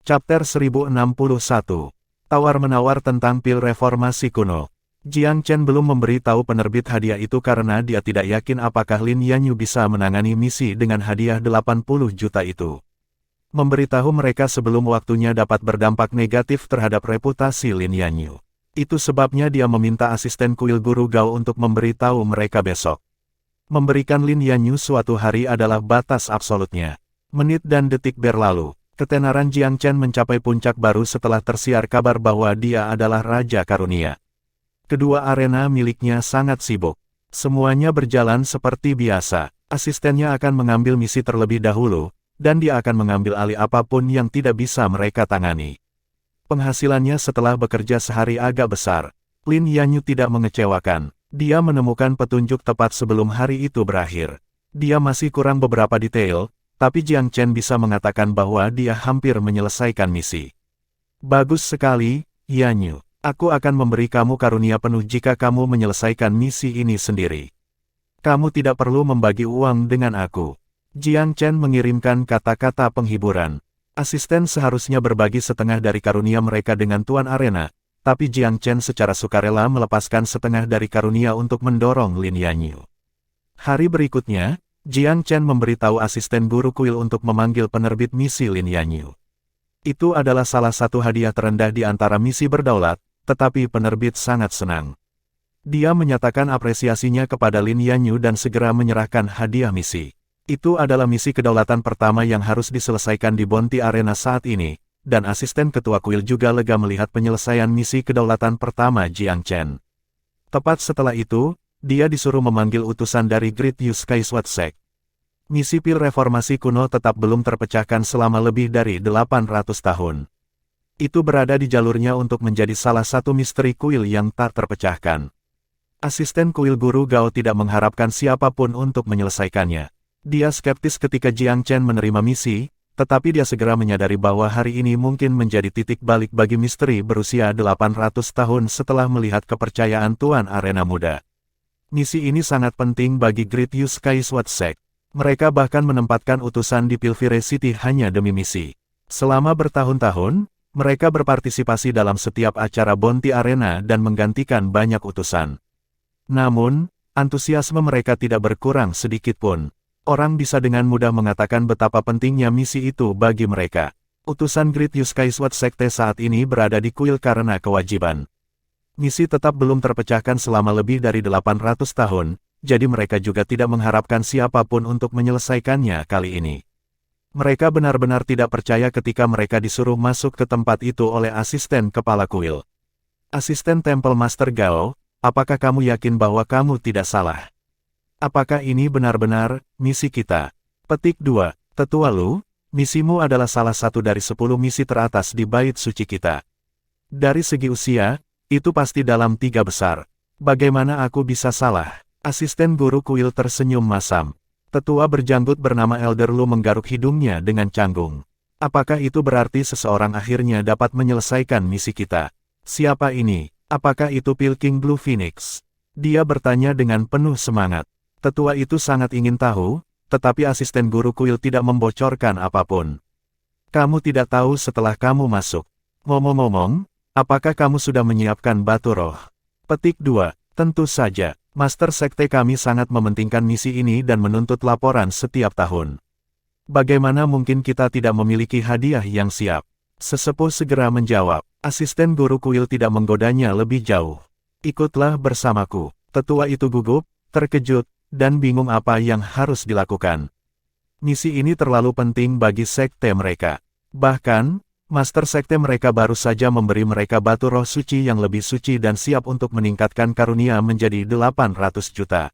Chapter 1061. Tawar-menawar tentang pil reformasi kuno. Jiang Chen belum memberi tahu penerbit hadiah itu karena dia tidak yakin apakah Lin Yanyu bisa menangani misi dengan hadiah 80 juta itu. Memberitahu mereka sebelum waktunya dapat berdampak negatif terhadap reputasi Lin Yanyu. Itu sebabnya dia meminta asisten kuil guru Gao untuk memberitahu mereka besok. Memberikan Lin Yanyu suatu hari adalah batas absolutnya. Menit dan detik berlalu. Ketenaran Jiang Chen mencapai puncak baru setelah tersiar kabar bahwa dia adalah Raja Karunia. Kedua arena miliknya sangat sibuk. Semuanya berjalan seperti biasa. Asistennya akan mengambil misi terlebih dahulu, dan dia akan mengambil alih apapun yang tidak bisa mereka tangani. Penghasilannya setelah bekerja sehari agak besar. Lin Yanyu tidak mengecewakan. Dia menemukan petunjuk tepat sebelum hari itu berakhir. Dia masih kurang beberapa detail, tapi Jiang Chen bisa mengatakan bahwa dia hampir menyelesaikan misi. Bagus sekali, Yanyu. Aku akan memberi kamu karunia penuh jika kamu menyelesaikan misi ini sendiri. Kamu tidak perlu membagi uang dengan aku. Jiang Chen mengirimkan kata-kata penghiburan. Asisten seharusnya berbagi setengah dari karunia mereka dengan Tuan Arena, tapi Jiang Chen secara sukarela melepaskan setengah dari karunia untuk mendorong Lin Yanyu. Hari berikutnya, Jiang Chen memberitahu asisten guru kuil untuk memanggil penerbit misi Lin Yanyu. Itu adalah salah satu hadiah terendah di antara misi berdaulat, tetapi penerbit sangat senang. Dia menyatakan apresiasinya kepada Lin Yanyu dan segera menyerahkan hadiah misi. Itu adalah misi kedaulatan pertama yang harus diselesaikan di Bounty Arena saat ini, dan asisten ketua kuil juga lega melihat penyelesaian misi kedaulatan pertama Jiang Chen. Tepat setelah itu, dia disuruh memanggil utusan dari Great Yuskai Swat Sect. Misi pil reformasi kuno tetap belum terpecahkan selama lebih dari 800 tahun. Itu berada di jalurnya untuk menjadi salah satu misteri kuil yang tak terpecahkan. Asisten kuil guru Gao tidak mengharapkan siapapun untuk menyelesaikannya. Dia skeptis ketika Jiang Chen menerima misi, tetapi dia segera menyadari bahwa hari ini mungkin menjadi titik balik bagi misteri berusia 800 tahun setelah melihat kepercayaan Tuan Arena Muda. Misi ini sangat penting bagi Great Yuskai Swat Sect. Mereka bahkan menempatkan utusan di Pilvire City hanya demi misi. Selama bertahun-tahun, mereka berpartisipasi dalam setiap acara Bounty Arena dan menggantikan banyak utusan. Namun, antusiasme mereka tidak berkurang sedikit pun. Orang bisa dengan mudah mengatakan betapa pentingnya misi itu bagi mereka. Utusan Great Yuskai Swat Sekte saat ini berada di kuil karena kewajiban. Misi tetap belum terpecahkan selama lebih dari 800 tahun, jadi mereka juga tidak mengharapkan siapapun untuk menyelesaikannya kali ini. Mereka benar-benar tidak percaya ketika mereka disuruh masuk ke tempat itu oleh asisten kepala kuil. Asisten Temple Master Gao, apakah kamu yakin bahwa kamu tidak salah? Apakah ini benar-benar misi kita? Petik 2. Tetua Lu, misimu adalah salah satu dari 10 misi teratas di bait suci kita. Dari segi usia, itu pasti dalam 3 besar. Bagaimana aku bisa salah? Asisten guru kuil tersenyum masam. Tetua berjanggut bernama Elder Lu menggaruk hidungnya dengan canggung. Apakah itu berarti seseorang akhirnya dapat menyelesaikan misi kita? Siapa ini? Apakah itu Pilking Blue Phoenix? Dia bertanya dengan penuh semangat. Tetua itu sangat ingin tahu, tetapi asisten guru kuil tidak membocorkan apapun. Kamu tidak tahu setelah kamu masuk. Ngomong-ngomong, apakah kamu sudah menyiapkan batu roh? Petik 2. Tentu saja. Master Sekte kami sangat mementingkan misi ini dan menuntut laporan setiap tahun. Bagaimana mungkin kita tidak memiliki hadiah yang siap? Sesepuh segera menjawab. Asisten guru kuil tidak menggodanya lebih jauh. Ikutlah bersamaku. Tetua itu gugup, terkejut, dan bingung apa yang harus dilakukan. Misi ini terlalu penting bagi sekte mereka. Bahkan, Master Sekte mereka baru saja memberi mereka batu roh suci yang lebih suci dan siap untuk meningkatkan karunia menjadi 800 juta.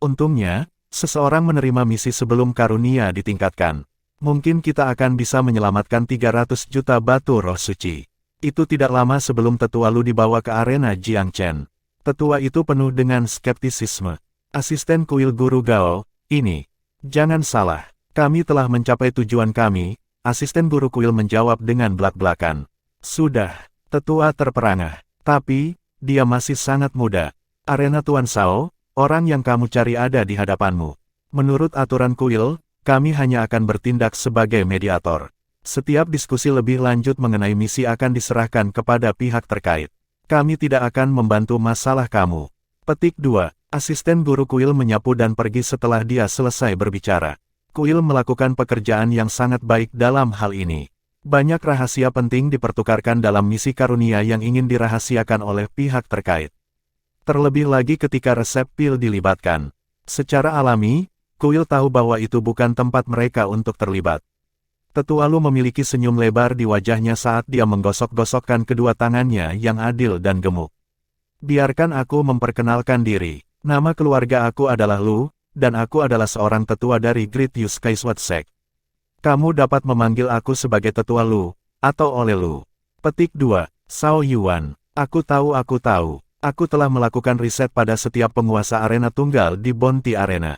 Untungnya, seseorang menerima misi sebelum karunia ditingkatkan. Mungkin kita akan bisa menyelamatkan 300 juta batu roh suci. Itu tidak lama sebelum Tetua Lu dibawa ke arena Jiang Chen. Tetua itu penuh dengan skeptisisme. Asisten kuil guru Gao, ini. Jangan salah, kami telah mencapai tujuan kami. Asisten guru kuil menjawab dengan belak-belakan. Sudah, tetua terperangah. Tapi, dia masih sangat muda. Arena Tuan Sao, orang yang kamu cari ada di hadapanmu. Menurut aturan kuil, kami hanya akan bertindak sebagai mediator. Setiap diskusi lebih lanjut mengenai misi akan diserahkan kepada pihak terkait. Kami tidak akan membantu masalah kamu. Petik 2. Asisten guru kuil menyapu dan pergi setelah dia selesai berbicara. Kuil melakukan pekerjaan yang sangat baik dalam hal ini. Banyak rahasia penting dipertukarkan dalam misi karunia yang ingin dirahasiakan oleh pihak terkait. Terlebih lagi ketika resep pil dilibatkan. Secara alami, kuil tahu bahwa itu bukan tempat mereka untuk terlibat. Tetua Lu memiliki senyum lebar di wajahnya saat dia menggosok-gosokkan kedua tangannya yang adil dan gemuk. Biarkan aku memperkenalkan diri. Nama keluarga aku adalah Lu, dan aku adalah seorang tetua dari Great Use Kaiswat Sect. Kamu dapat memanggil aku sebagai tetua Lu, atau oleh Lu. Petik 2. Sao Yuan. Aku tahu. Aku telah melakukan riset pada setiap penguasa arena tunggal di Bounty Arena.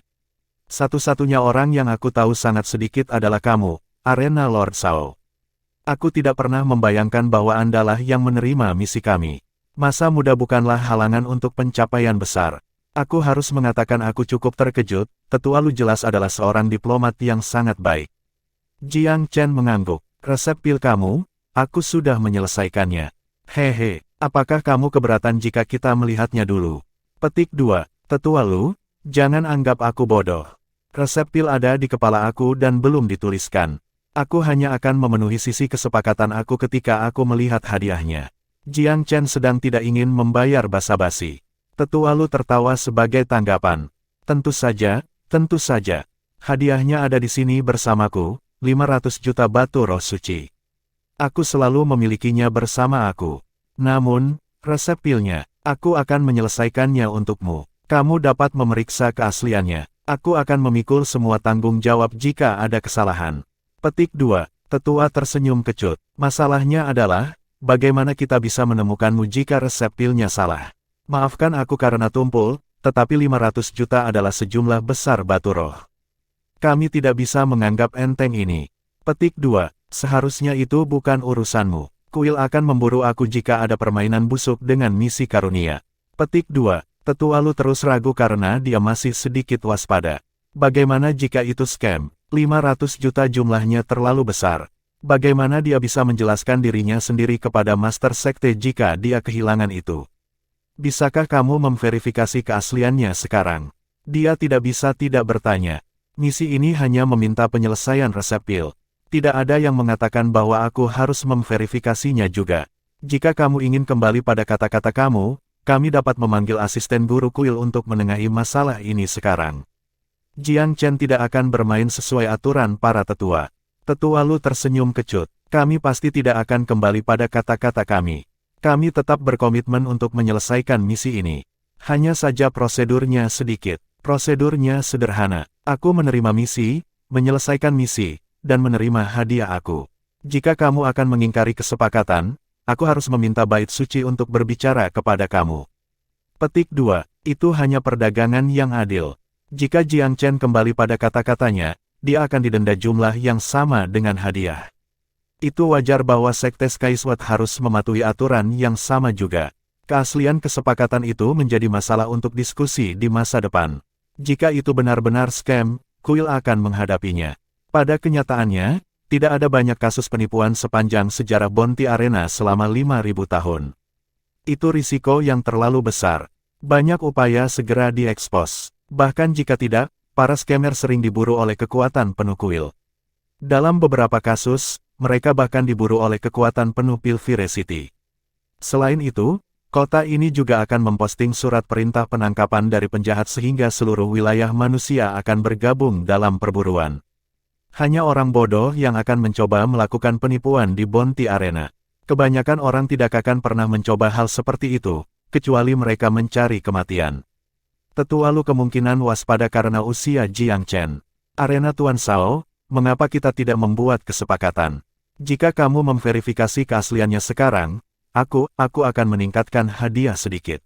Satu-satunya orang yang aku tahu sangat sedikit adalah kamu, Arena Lord Sao. Aku tidak pernah membayangkan bahwa Andalah yang menerima misi kami. Masa muda bukanlah halangan untuk pencapaian besar. Aku harus mengatakan aku cukup terkejut, Tetua Lu jelas adalah seorang diplomat yang sangat baik. Jiang Chen mengangguk. Resep pil kamu, aku sudah menyelesaikannya. Hehe, apakah kamu keberatan jika kita melihatnya dulu? Petik 2. Tetua Lu, jangan anggap aku bodoh. Resep pil ada di kepala aku dan belum dituliskan. Aku hanya akan memenuhi sisi kesepakatan aku ketika aku melihat hadiahnya. Jiang Chen sedang tidak ingin membayar basa-basi. Tetua Lu tertawa sebagai tanggapan. Tentu saja. Hadiahnya ada di sini bersamaku, 500 juta batu roh suci. Aku selalu memilikinya bersama aku. Namun, resep pilnya, aku akan menyelesaikannya untukmu. Kamu dapat memeriksa keasliannya. Aku akan memikul semua tanggung jawab jika ada kesalahan. Petik 2. Tetua tersenyum kecut. Masalahnya adalah, bagaimana kita bisa menemukanmu jika resep pilnya salah? Maafkan aku karena tumpul, tetapi 500 juta adalah sejumlah besar batu roh. Kami tidak bisa menganggap enteng ini. Petik 2. Seharusnya itu bukan urusanmu. Kuil akan memburu aku jika ada permainan busuk dengan misi karunia. Petik 2. Tetua Lu terus ragu karena dia masih sedikit waspada. Bagaimana jika itu scam? 500 juta jumlahnya terlalu besar. Bagaimana dia bisa menjelaskan dirinya sendiri kepada Master Sekte jika dia kehilangan itu? Bisakah kamu memverifikasi keasliannya sekarang? Dia tidak bisa tidak bertanya. Misi ini hanya meminta penyelesaian resep pil. Tidak ada yang mengatakan bahwa aku harus memverifikasinya juga. Jika kamu ingin kembali pada kata-kata kamu, kami dapat memanggil asisten guru kuil untuk menengahi masalah ini sekarang. Jiang Chen tidak akan bermain sesuai aturan para tetua. Tetua Lu tersenyum kecut. Kami pasti tidak akan kembali pada kata-kata kami. Kami tetap berkomitmen untuk menyelesaikan misi ini. Hanya saja prosedurnya sedikit. Prosedurnya sederhana. Aku menerima misi, menyelesaikan misi, dan menerima hadiah aku. Jika kamu akan mengingkari kesepakatan, aku harus meminta bait suci untuk berbicara kepada kamu. Petik 2. Itu hanya perdagangan yang adil. Jika Jiang Chen kembali pada kata-katanya, dia akan didenda jumlah yang sama dengan hadiah. Itu wajar bahwa Sekte Kaiswat harus mematuhi aturan yang sama juga. Keaslian kesepakatan itu menjadi masalah untuk diskusi di masa depan. Jika itu benar-benar scam, kuil akan menghadapinya. Pada kenyataannya, tidak ada banyak kasus penipuan sepanjang sejarah Bounty Arena selama 5.000 tahun. Itu risiko yang terlalu besar. Banyak upaya segera diekspos. Bahkan jika tidak, para scammer sering diburu oleh kekuatan penuh kuil. Dalam beberapa kasus, mereka bahkan diburu oleh kekuatan penuh pil Viracity. Selain itu, kota ini juga akan memposting surat perintah penangkapan dari penjahat sehingga seluruh wilayah manusia akan bergabung dalam perburuan. Hanya orang bodoh yang akan mencoba melakukan penipuan di Bounty Arena. Kebanyakan orang tidak akan pernah mencoba hal seperti itu, kecuali mereka mencari kematian. Tetua Lu kemungkinan waspada karena usia Jiang Chen. Arena Tuan Sao, mengapa kita tidak membuat kesepakatan? Jika kamu memverifikasi keasliannya sekarang, aku akan meningkatkan hadiah sedikit.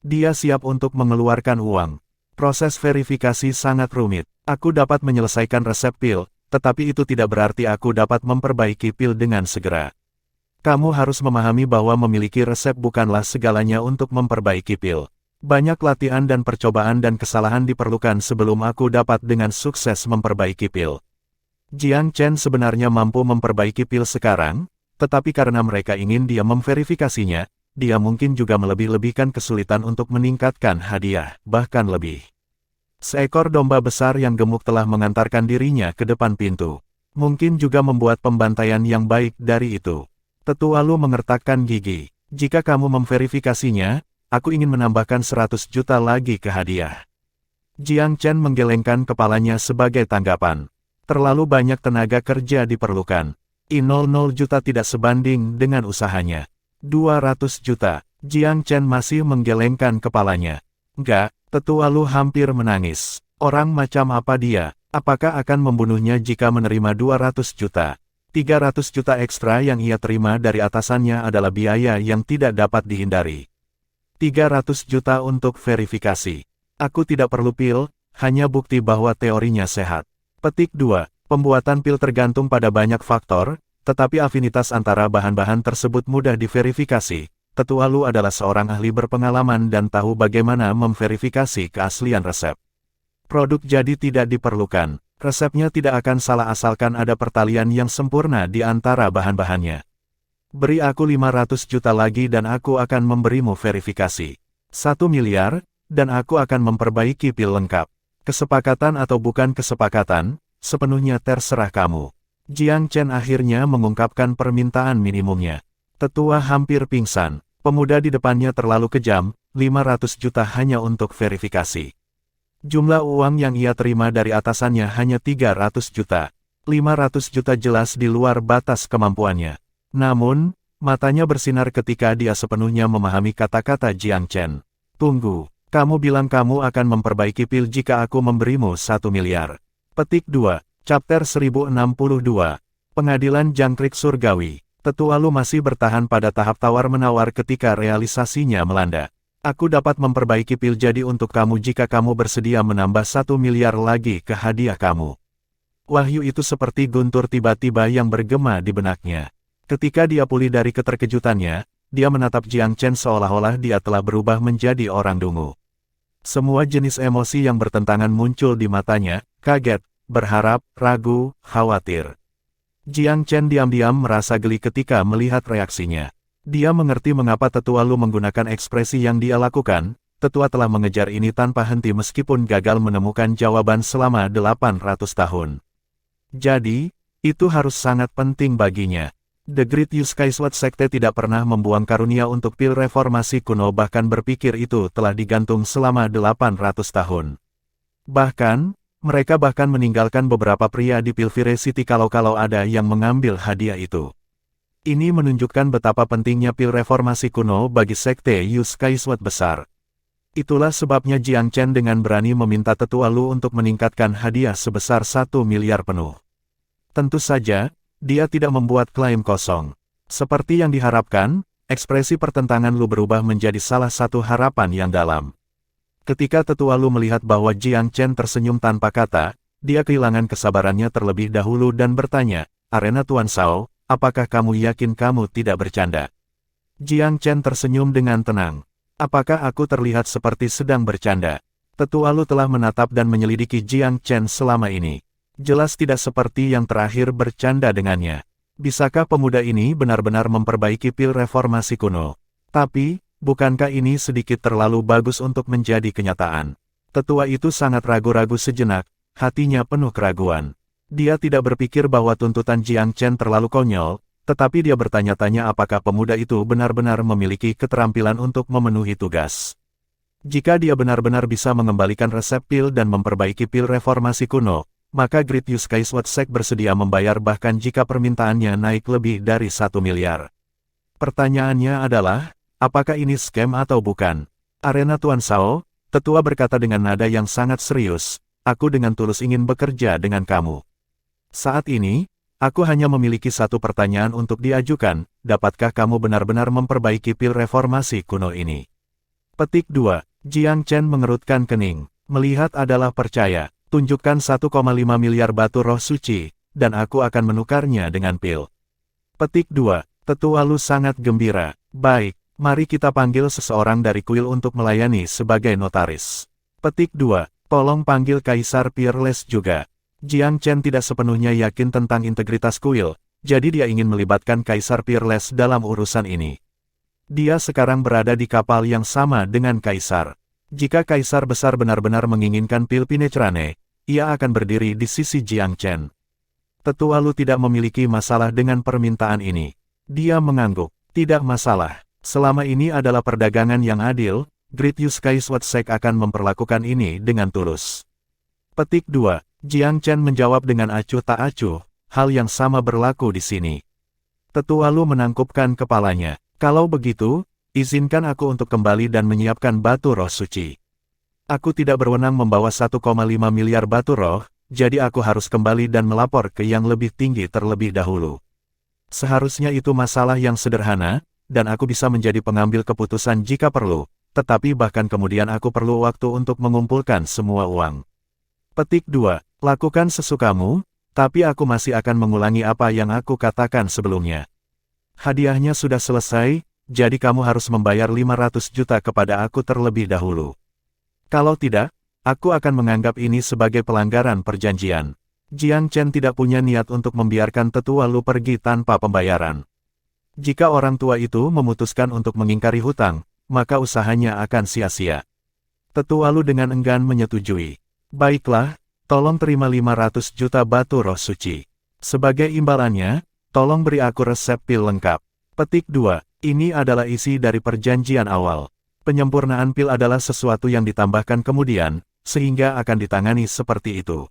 Dia siap untuk mengeluarkan uang. Proses verifikasi sangat rumit. Aku dapat menyelesaikan resep pil, tetapi itu tidak berarti aku dapat memperbaiki pil dengan segera. Kamu harus memahami bahwa memiliki resep bukanlah segalanya untuk memperbaiki pil. Banyak latihan dan percobaan dan kesalahan diperlukan sebelum aku dapat dengan sukses memperbaiki pil. Jiang Chen sebenarnya mampu memperbaiki pil sekarang, tetapi karena mereka ingin dia memverifikasinya, dia mungkin juga melebih-lebihkan kesulitan untuk meningkatkan hadiah, bahkan lebih. Seekor domba besar yang gemuk telah mengantarkan dirinya ke depan pintu. Mungkin juga membuat pembantaian yang baik dari itu. Tetua Lu mengertakkan gigi. Jika kamu memverifikasinya, aku ingin menambahkan 100 juta lagi ke hadiah. Jiang Chen menggelengkan kepalanya sebagai tanggapan. Terlalu banyak tenaga kerja diperlukan. I00 juta tidak sebanding dengan usahanya. 200 juta. Jiang Chen masih menggelengkan kepalanya. Enggak, Tetua Lu hampir menangis. Orang macam apa dia? Apakah akan membunuhnya jika menerima 200 juta? 300 juta ekstra yang ia terima dari atasannya adalah biaya yang tidak dapat dihindari. 300 juta untuk verifikasi. Aku tidak perlu pil, hanya bukti bahwa teorinya sehat. Petik 2. Pembuatan pil tergantung pada banyak faktor, tetapi afinitas antara bahan-bahan tersebut mudah diverifikasi. Tetua Lu adalah seorang ahli berpengalaman dan tahu bagaimana memverifikasi keaslian resep. Produk jadi tidak diperlukan. Resepnya tidak akan salah asalkan ada pertalian yang sempurna di antara bahan-bahannya. Beri aku 500 juta lagi dan aku akan memberimu verifikasi. 1 miliar, dan aku akan memperbaiki pil lengkap. Kesepakatan atau bukan kesepakatan, sepenuhnya terserah kamu. Jiang Chen akhirnya mengungkapkan permintaan minimumnya. Tetua hampir pingsan. Pemuda di depannya terlalu kejam, 500 juta hanya untuk verifikasi. Jumlah uang yang ia terima dari atasannya hanya 300 juta. 500 juta jelas di luar batas kemampuannya. Namun, matanya bersinar ketika dia sepenuhnya memahami kata-kata Jiang Chen. Tunggu, kamu bilang kamu akan memperbaiki pil jika aku memberimu 1 miliar. Petik 2, Chapter 1062. Pengadilan Jangkrik Surgawi. Tetua Lu masih bertahan pada tahap tawar-menawar ketika realisasinya melanda. Aku dapat memperbaiki pil jadi untuk kamu jika kamu bersedia menambah 1 miliar lagi ke hadiah kamu. Wahyu itu seperti guntur tiba-tiba yang bergema di benaknya. Ketika dia pulih dari keterkejutannya, dia menatap Jiang Chen seolah-olah dia telah berubah menjadi orang dungu. Semua jenis emosi yang bertentangan muncul di matanya, kaget, berharap, ragu, khawatir. Jiang Chen diam-diam merasa geli ketika melihat reaksinya. Dia mengerti mengapa Tetua Lu menggunakan ekspresi yang dia lakukan. Tetua telah mengejar ini tanpa henti meskipun gagal menemukan jawaban selama 800 tahun. Jadi, itu harus sangat penting baginya. The Great Yuskai Sword Sekte tidak pernah membuang karunia untuk pil reformasi kuno, bahkan berpikir itu telah digantung selama 800 tahun. Bahkan, mereka bahkan meninggalkan beberapa pria di Pilvire City kalau ada yang mengambil hadiah itu. Ini menunjukkan betapa pentingnya pil reformasi kuno bagi sekte Yuskai Sword besar. Itulah sebabnya Jiang Chen dengan berani meminta Tetua Lu untuk meningkatkan hadiah sebesar 1 miliar penuh. Tentu saja, dia tidak membuat klaim kosong. Seperti yang diharapkan, ekspresi pertentangan Lu berubah menjadi salah satu harapan yang dalam. Ketika Tetua Lu melihat bahwa Jiang Chen tersenyum tanpa kata, dia kehilangan kesabarannya terlebih dahulu dan bertanya, "Arena Tuan Shao, apakah kamu yakin kamu tidak bercanda?" Jiang Chen tersenyum dengan tenang. "Apakah aku terlihat seperti sedang bercanda?" Tetua Lu telah menatap dan menyelidiki Jiang Chen selama ini. Jelas tidak seperti yang terakhir bercanda dengannya. Bisakah pemuda ini benar-benar memperbaiki pil reformasi kuno? Tapi, bukankah ini sedikit terlalu bagus untuk menjadi kenyataan? Tetua itu sangat ragu-ragu sejenak, hatinya penuh keraguan. Dia tidak berpikir bahwa tuntutan Jiang Chen terlalu konyol, tetapi dia bertanya-tanya apakah pemuda itu benar-benar memiliki keterampilan untuk memenuhi tugas. Jika dia benar-benar bisa mengembalikan resep pil dan memperbaiki pil reformasi kuno, maka Great Yuskai Sword Sect bersedia membayar bahkan jika permintaannya naik lebih dari 1 miliar. Pertanyaannya adalah, apakah ini scam atau bukan? Arena Tuan Shao, Tetua berkata dengan nada yang sangat serius, "Aku dengan tulus ingin bekerja dengan kamu. Saat ini, aku hanya memiliki satu pertanyaan untuk diajukan, dapatkah kamu benar-benar memperbaiki pil reformasi kuno ini?" Petik 2. Jiang Chen mengerutkan kening. Melihat adalah percaya. Tunjukkan 1,5 miliar batu roh suci, dan aku akan menukarnya dengan pil. Petik 2. Tetua Lu sangat gembira. Baik, mari kita panggil seseorang dari kuil untuk melayani sebagai notaris. Petik 2. Tolong panggil Kaisar Peerless juga. Jiang Chen tidak sepenuhnya yakin tentang integritas kuil, jadi dia ingin melibatkan Kaisar Peerless dalam urusan ini. Dia sekarang berada di kapal yang sama dengan Kaisar. Jika Kaisar Besar benar-benar menginginkan pil Pinecerane, ia akan berdiri di sisi Jiang Chen. Tetua Lu tidak memiliki masalah dengan permintaan ini. Dia mengangguk, tidak masalah. Selama ini adalah perdagangan yang adil, Great Yuskai Swatsek akan memperlakukan ini dengan tulus. Petik 2. Jiang Chen menjawab dengan acuh tak acuh, hal yang sama berlaku di sini. Tetua Lu menangkupkan kepalanya. Kalau begitu, izinkan aku untuk kembali dan menyiapkan batu roh suci. Aku tidak berwenang membawa 1,5 miliar batu roh, jadi aku harus kembali dan melapor ke yang lebih tinggi terlebih dahulu. Seharusnya itu masalah yang sederhana, dan aku bisa menjadi pengambil keputusan jika perlu, tetapi bahkan kemudian aku perlu waktu untuk mengumpulkan semua uang. Petik 2. Lakukan sesukamu, tapi aku masih akan mengulangi apa yang aku katakan sebelumnya. Hadiahnya sudah selesai, jadi kamu harus membayar 500 juta kepada aku terlebih dahulu. Kalau tidak, aku akan menganggap ini sebagai pelanggaran perjanjian. Jiang Chen tidak punya niat untuk membiarkan Tetua Lu pergi tanpa pembayaran. Jika orang tua itu memutuskan untuk mengingkari hutang, maka usahanya akan sia-sia. Tetua Lu dengan enggan menyetujui. Baiklah, tolong terima 500 juta batu roh suci. Sebagai imbalannya, tolong beri aku resep pil lengkap. Petik 2. Ini adalah isi dari perjanjian awal. Penyempurnaan pil adalah sesuatu yang ditambahkan kemudian, sehingga akan ditangani seperti itu.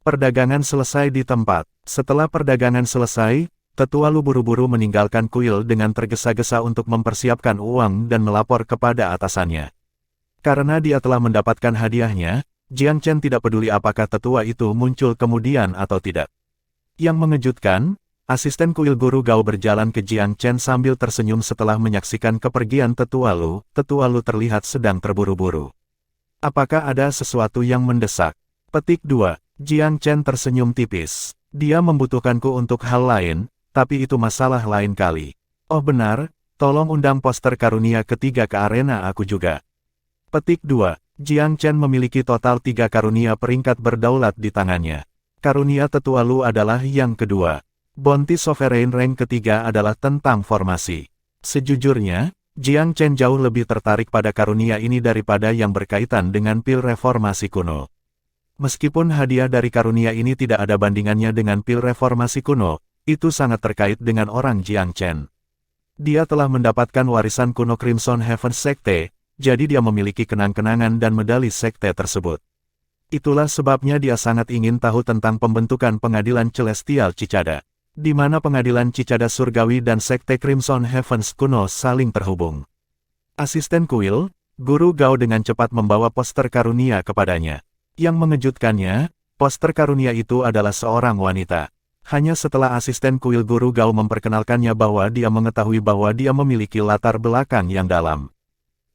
Perdagangan selesai di tempat. Setelah perdagangan selesai, Tetua Lu buru-buru meninggalkan kuil dengan tergesa-gesa untuk mempersiapkan uang dan melapor kepada atasannya. Karena dia telah mendapatkan hadiahnya, Jiang Chen tidak peduli apakah tetua itu muncul kemudian atau tidak. Yang mengejutkan, asisten kuil guru Gao berjalan ke Jiang Chen sambil tersenyum setelah menyaksikan kepergian Tetua Lu. Tetua Lu terlihat sedang terburu-buru. Apakah ada sesuatu yang mendesak? Petik 2. Jiang Chen tersenyum tipis. Dia membutuhkanku untuk hal lain, tapi itu masalah lain kali. Oh benar, tolong undang poster karunia ketiga ke arena aku juga. Petik 2. Jiang Chen memiliki total 3 karunia peringkat berdaulat di tangannya. Karunia Tetua Lu adalah yang kedua. Bounty Sovereign rank ketiga adalah tentang formasi. Sejujurnya, Jiang Chen jauh lebih tertarik pada karunia ini daripada yang berkaitan dengan pil reformasi kuno. Meskipun hadiah dari karunia ini tidak ada bandingannya dengan pil reformasi kuno, itu sangat terkait dengan orang Jiang Chen. Dia telah mendapatkan warisan kuno Crimson Heaven Sekte, jadi dia memiliki kenang-kenangan dan medali sekte tersebut. Itulah sebabnya dia sangat ingin tahu tentang pembentukan pengadilan Celestial Cicada, di mana pengadilan Cicada Surgawi dan sekte Crimson Heavens kuno saling terhubung. Asisten kuil, Guru Gao dengan cepat membawa poster karunia kepadanya. Yang mengejutkannya, poster karunia itu adalah seorang wanita. Hanya setelah asisten kuil Guru Gao memperkenalkannya bahwa dia mengetahui bahwa dia memiliki latar belakang yang dalam.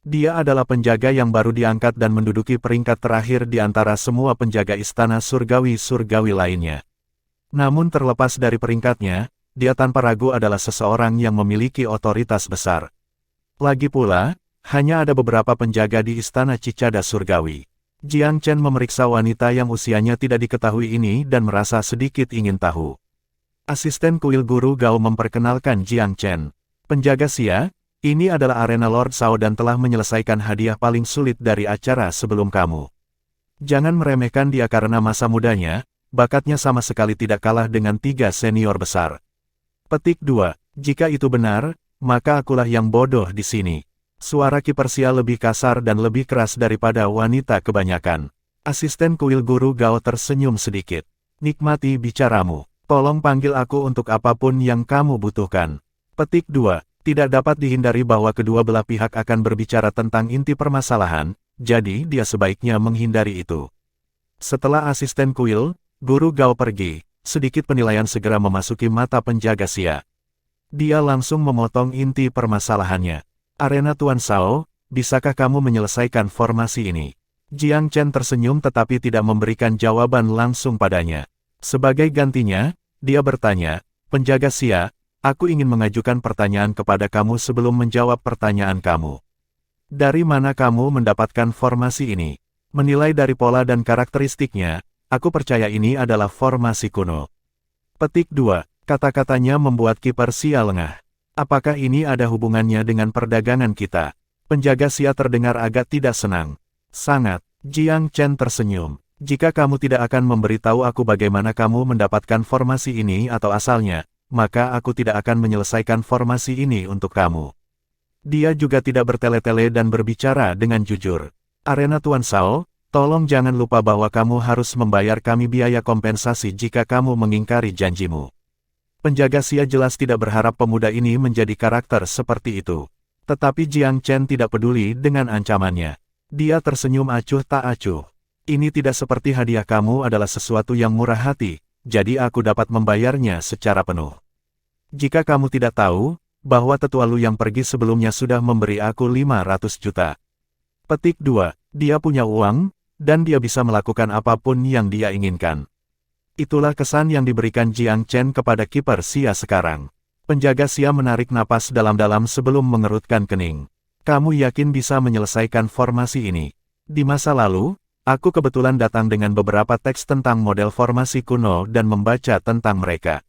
Dia adalah penjaga yang baru diangkat dan menduduki peringkat terakhir di antara semua penjaga istana surgawi-surgawi lainnya. Namun terlepas dari peringkatnya, dia tanpa ragu adalah seseorang yang memiliki otoritas besar. Lagi pula, hanya ada beberapa penjaga di istana Cicada Surgawi. Jiang Chen memeriksa wanita yang usianya tidak diketahui ini dan merasa sedikit ingin tahu. Asisten kuil Guru Gao memperkenalkan Jiang Chen. Penjaga Xia, ini adalah arena Lord Shao dan telah menyelesaikan hadiah paling sulit dari acara sebelum kamu. Jangan meremehkan dia karena masa mudanya, bakatnya sama sekali tidak kalah dengan 3 senior besar. Petik 2. Jika itu benar, maka akulah yang bodoh di sini. Suara Ki Persia lebih kasar dan lebih keras daripada wanita kebanyakan. Asisten kuil Guru Gao tersenyum sedikit. Nikmati bicaramu. Tolong panggil aku untuk apapun yang kamu butuhkan. Petik 2. Tidak dapat dihindari bahwa kedua belah pihak akan berbicara tentang inti permasalahan, jadi dia sebaiknya menghindari itu. Setelah asisten kuil, Guru Gao pergi, sedikit penilaian segera memasuki mata penjaga Xia. Dia langsung memotong inti permasalahannya. Arena Tuan Shao, bisakah kamu menyelesaikan formasi ini? Jiang Chen tersenyum tetapi tidak memberikan jawaban langsung padanya. Sebagai gantinya, dia bertanya, penjaga Xia, aku ingin mengajukan pertanyaan kepada kamu sebelum menjawab pertanyaan kamu. Dari mana kamu mendapatkan formasi ini? Menilai dari pola dan karakteristiknya, aku percaya ini adalah formasi kuno. Petik 2. Kata-katanya membuat kiper Xia lengah. Apakah ini ada hubungannya dengan perdagangan kita? Penjaga Xia terdengar agak tidak senang. Sangat. Jiang Chen tersenyum. Jika kamu tidak akan memberitahu aku bagaimana kamu mendapatkan formasi ini atau asalnya, maka aku tidak akan menyelesaikan formasi ini untuk kamu. Dia juga tidak bertele-tele dan berbicara dengan jujur. Arena Tuan Sao, tolong jangan lupa bahwa kamu harus membayar kami biaya kompensasi jika kamu mengingkari janjimu. Penjaga Xia jelas tidak berharap pemuda ini menjadi karakter seperti itu. Tetapi Jiang Chen tidak peduli dengan ancamannya. Dia tersenyum acuh tak acuh. Ini tidak seperti hadiah kamu adalah sesuatu yang murah hati, jadi aku dapat membayarnya secara penuh. Jika kamu tidak tahu, bahwa tetua Lu yang pergi sebelumnya sudah memberi aku 500 juta. Petik 2. Dia punya uang, dan dia bisa melakukan apapun yang dia inginkan. Itulah kesan yang diberikan Jiang Chen kepada kiper Xia sekarang. Penjaga Xia menarik napas dalam-dalam sebelum mengerutkan kening. Kamu yakin bisa menyelesaikan formasi ini? Di masa lalu, aku kebetulan datang dengan beberapa teks tentang model formasi kuno dan membaca tentang mereka.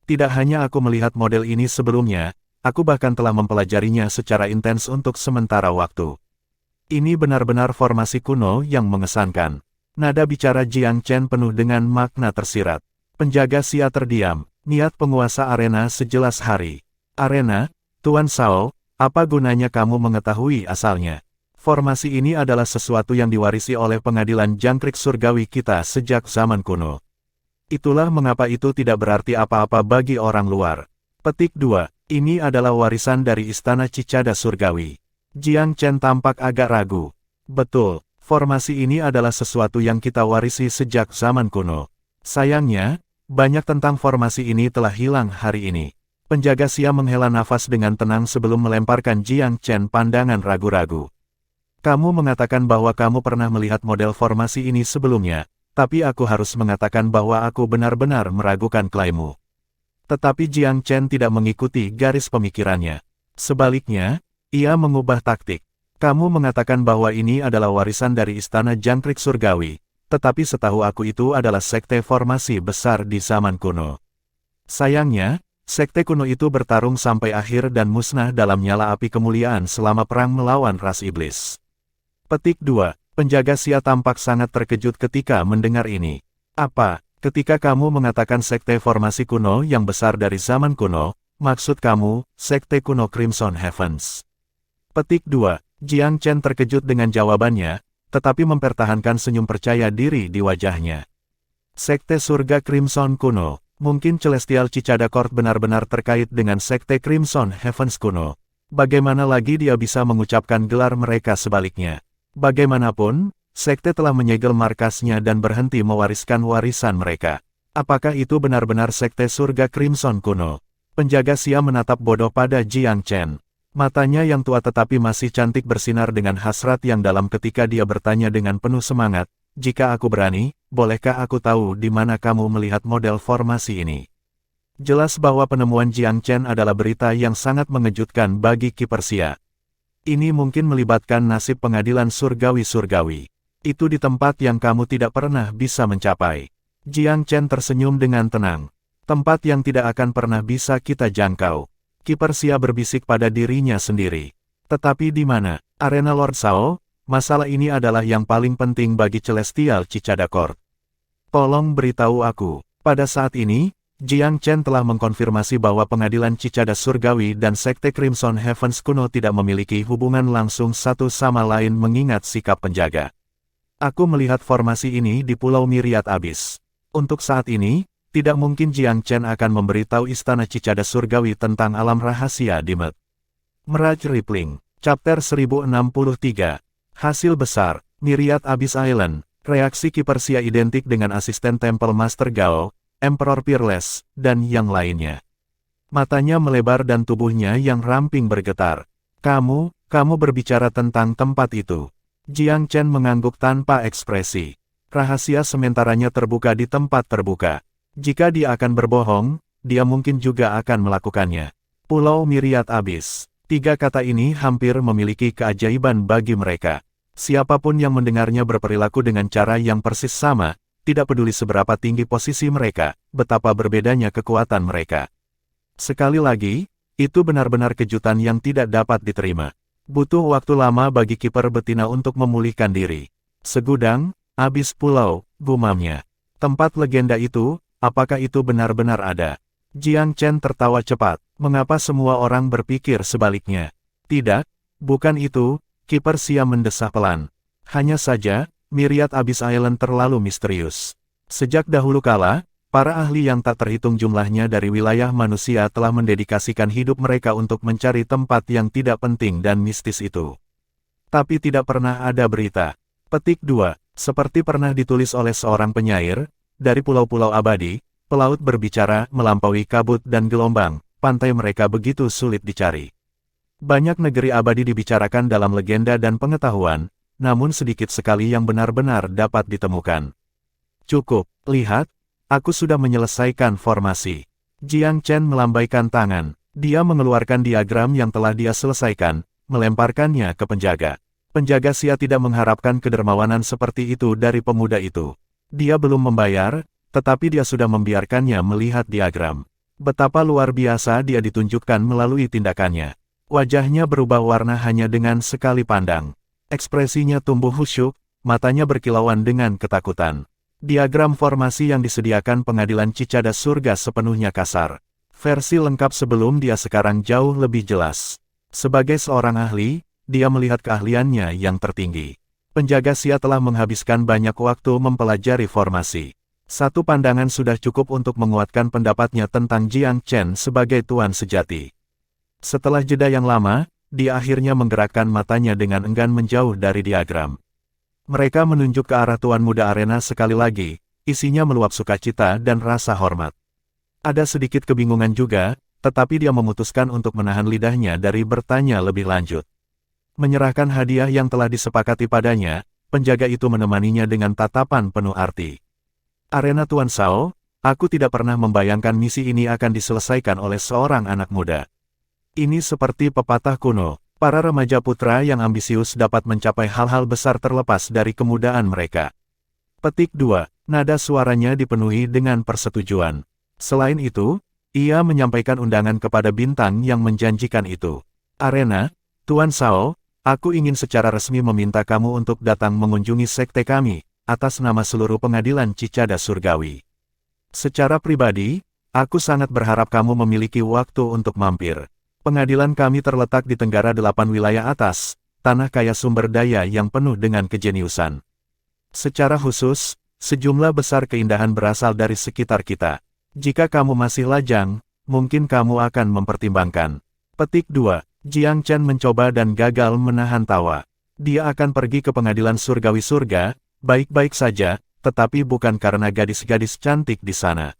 Tidak hanya aku melihat model ini sebelumnya, aku bahkan telah mempelajarinya secara intens untuk sementara waktu. Ini benar-benar formasi kuno yang mengesankan. Nada bicara Jiang Chen penuh dengan makna tersirat. Penjaga Xia terdiam, niat penguasa arena sejelas hari. Arena, Tuan Sao, apa gunanya kamu mengetahui asalnya? Formasi ini adalah sesuatu yang diwarisi oleh pengadilan jangkrik surgawi kita sejak zaman kuno. Itulah mengapa itu tidak berarti apa-apa bagi orang luar. Petik 2. Ini adalah warisan dari istana Cicada Surgawi. Jiang Chen tampak agak ragu. Betul, formasi ini adalah sesuatu yang kita warisi sejak zaman kuno. Sayangnya, banyak tentang formasi ini telah hilang hari ini. Penjaga Xia menghela nafas dengan tenang sebelum melemparkan Jiang Chen pandangan ragu-ragu. Kamu mengatakan bahwa kamu pernah melihat model formasi ini sebelumnya, tapi aku harus mengatakan bahwa aku benar-benar meragukan klaimmu. Tetapi Jiang Chen tidak mengikuti garis pemikirannya. Sebaliknya, ia mengubah taktik. Kamu mengatakan bahwa ini adalah warisan dari istana jangkrik surgawi, tetapi setahu aku itu adalah sekte formasi besar di zaman kuno. Sayangnya, sekte kuno itu bertarung sampai akhir dan musnah dalam nyala api kemuliaan selama perang melawan ras iblis. Petik 2. Penjaga Xia tampak sangat terkejut ketika mendengar ini. Apa, ketika kamu mengatakan sekte formasi kuno yang besar dari zaman kuno, maksud kamu, sekte kuno Crimson Heavens? Petik 2. Jiang Chen terkejut dengan jawabannya, tetapi mempertahankan senyum percaya diri di wajahnya. Sekte surga Crimson kuno. Mungkin Celestial Cicada Court benar-benar terkait dengan sekte Crimson Heavens kuno. Bagaimana lagi dia bisa mengucapkan gelar mereka sebaliknya? Bagaimanapun, sekte telah menyegel markasnya dan berhenti mewariskan warisan mereka. Apakah itu benar-benar sekte surga Crimson kuno? Penjaga Xia menatap bodoh pada Jiang Chen. Matanya yang tua tetapi masih cantik bersinar dengan hasrat yang dalam ketika dia bertanya dengan penuh semangat, jika aku berani, bolehkah aku tahu di mana kamu melihat model formasi ini? Jelas bahwa penemuan Jiang Chen adalah berita yang sangat mengejutkan bagi kiper Xia. Ini mungkin melibatkan nasib pengadilan surgawi-surgawi. Itu di tempat yang kamu tidak pernah bisa mencapai. Jiang Chen tersenyum dengan tenang. Tempat yang tidak akan pernah bisa kita jangkau. Kiper Xia berbisik pada dirinya sendiri. Tetapi di mana? Arena Lord Sao? Masalah ini adalah yang paling penting bagi Celestial Cicada Court. Tolong beritahu aku. Pada saat ini, Jiang Chen telah mengkonfirmasi bahwa pengadilan Cicada Surgawi dan sekte Crimson Heavens kuno tidak memiliki hubungan langsung satu sama lain mengingat sikap penjaga. Aku melihat formasi ini di Pulau Myriad Abyss. Untuk saat ini, tidak mungkin Jiang Chen akan memberitahu istana Cicada Surgawi tentang alam rahasia di Mirage Rippling. Chapter 1063. Hasil besar, Myriad Abyss Island, reaksi kiper Xia identik dengan asisten Temple Master Gao, Emperor Peerless, dan yang lainnya. Matanya melebar dan tubuhnya yang ramping bergetar. Kamu berbicara tentang tempat itu. Jiang Chen mengangguk tanpa ekspresi. Rahasia sementaranya terbuka di tempat terbuka. Jika dia akan berbohong, dia mungkin juga akan melakukannya. Pulau Myriad Abyss. 3 kata ini hampir memiliki keajaiban bagi mereka. Siapapun yang mendengarnya berperilaku dengan cara yang persis sama, tidak peduli seberapa tinggi posisi mereka, betapa berbedanya kekuatan mereka. Sekali lagi, itu benar-benar kejutan yang tidak dapat diterima. Butuh waktu lama bagi kiper betina untuk memulihkan diri. Segudang, abis pulau, gumamnya. Tempat legenda itu, apakah itu benar-benar ada? Jiang Chen tertawa cepat. Mengapa semua orang berpikir sebaliknya? Tidak, bukan itu, kiper Xia mendesah pelan. Hanya saja, Myriad Abyss Island terlalu misterius. Sejak dahulu kala, para ahli yang tak terhitung jumlahnya dari wilayah manusia telah mendedikasikan hidup mereka untuk mencari tempat yang tidak penting dan mistis itu. Tapi tidak pernah ada berita. Petik 2. Seperti pernah ditulis oleh seorang penyair, dari pulau-pulau abadi, pelaut berbicara melampaui kabut dan gelombang, pantai mereka begitu sulit dicari. Banyak negeri abadi dibicarakan dalam legenda dan pengetahuan, namun sedikit sekali yang benar-benar dapat ditemukan. Cukup, lihat, aku sudah menyelesaikan formasi. Jiang Chen melambaikan tangan. Dia mengeluarkan diagram yang telah dia selesaikan, melemparkannya ke penjaga. Penjaga Xia tidak mengharapkan kedermawanan seperti itu dari pemuda itu. Dia belum membayar, tetapi dia sudah membiarkannya melihat diagram. Betapa luar biasa dia ditunjukkan melalui tindakannya. Wajahnya berubah warna hanya dengan sekali pandang. Ekspresinya tumbuh khusyuk, matanya berkilauan dengan ketakutan. Diagram formasi yang disediakan pengadilan Cicada Surga sepenuhnya kasar. Versi lengkap sebelum dia sekarang jauh lebih jelas. Sebagai seorang ahli, dia melihat keahliannya yang tertinggi. Penjaga Xia telah menghabiskan banyak waktu mempelajari formasi. Satu pandangan sudah cukup untuk menguatkan pendapatnya tentang Jiang Chen sebagai tuan sejati. Setelah jeda yang lama, dia akhirnya menggerakkan matanya dengan enggan menjauh dari diagram. Mereka menunjuk ke arah Tuan Muda Arena sekali lagi, isinya meluap sukacita dan rasa hormat. Ada sedikit kebingungan juga, tetapi dia memutuskan untuk menahan lidahnya dari bertanya lebih lanjut. Menyerahkan hadiah yang telah disepakati padanya, penjaga itu menemaninya dengan tatapan penuh arti. Arena Tuan Shao, aku tidak pernah membayangkan misi ini akan diselesaikan oleh seorang anak muda. Ini seperti pepatah kuno, para remaja putra yang ambisius dapat mencapai hal-hal besar terlepas dari kemudaan mereka. Petik 2, nada suaranya dipenuhi dengan persetujuan. Selain itu, ia menyampaikan undangan kepada bintang yang menjanjikan itu. Arena, Tuan Shao, aku ingin secara resmi meminta kamu untuk datang mengunjungi sekte kami, atas nama seluruh pengadilan Cicada Surgawi. Secara pribadi, aku sangat berharap kamu memiliki waktu untuk mampir. Pengadilan kami terletak di Tenggara 8 wilayah atas, tanah kaya sumber daya yang penuh dengan kejeniusan. Secara khusus, sejumlah besar keindahan berasal dari sekitar kita. Jika kamu masih lajang, mungkin kamu akan mempertimbangkan. Petik 2. Jiang Chen mencoba dan gagal menahan tawa. Dia akan pergi ke pengadilan surgawi surga, baik-baik saja, tetapi bukan karena gadis-gadis cantik di sana.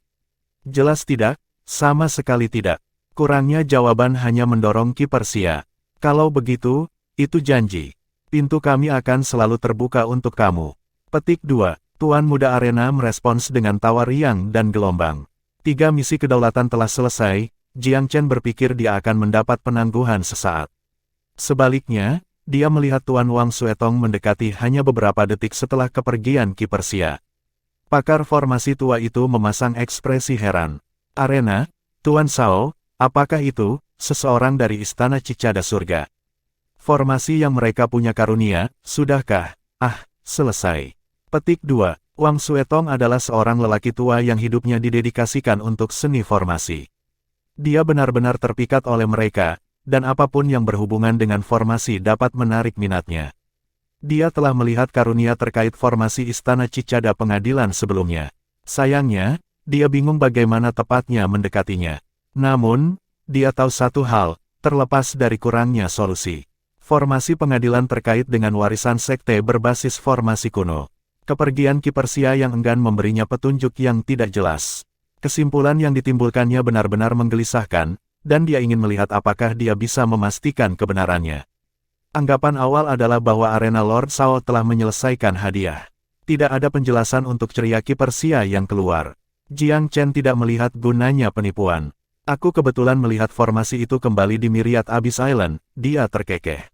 Jelas tidak, sama sekali tidak. Kurangnya jawaban hanya mendorong kiper Xia. Kalau begitu, itu janji. Pintu kami akan selalu terbuka untuk kamu. Petik 2. Tuan Muda Arena merespons dengan tawa riang dan gelombang. 3 misi kedaulatan telah selesai, Jiang Chen berpikir dia akan mendapat penangguhan sesaat. Sebaliknya, dia melihat Tuan Wang Suetong mendekati hanya beberapa detik setelah kepergian kiper Xia. Pakar formasi tua itu memasang ekspresi heran. Arena, Tuan Shao, apakah itu, seseorang dari Istana Cicada Surga? Formasi yang mereka punya karunia, sudahkah? Selesai. Petik 2. Wang Suetong adalah seorang lelaki tua yang hidupnya didedikasikan untuk seni formasi. Dia benar-benar terpikat oleh mereka, dan apapun yang berhubungan dengan formasi dapat menarik minatnya. Dia telah melihat karunia terkait formasi Istana Cicada Pengadilan sebelumnya. Sayangnya, dia bingung bagaimana tepatnya mendekatinya. Namun, dia tahu satu hal, terlepas dari kurangnya solusi. Formasi pengadilan terkait dengan warisan sekte berbasis formasi kuno. Kepergian kiper Xia yang enggan memberinya petunjuk yang tidak jelas. Kesimpulan yang ditimbulkannya benar-benar menggelisahkan, dan dia ingin melihat apakah dia bisa memastikan kebenarannya. Anggapan awal adalah bahwa Arena Lord Shao telah menyelesaikan hadiah. Tidak ada penjelasan untuk ceria kiper Xia yang keluar. Jiang Chen tidak melihat gunanya penipuan. Aku kebetulan melihat formasi itu kembali di Myriad Abyss Island, dia terkekeh.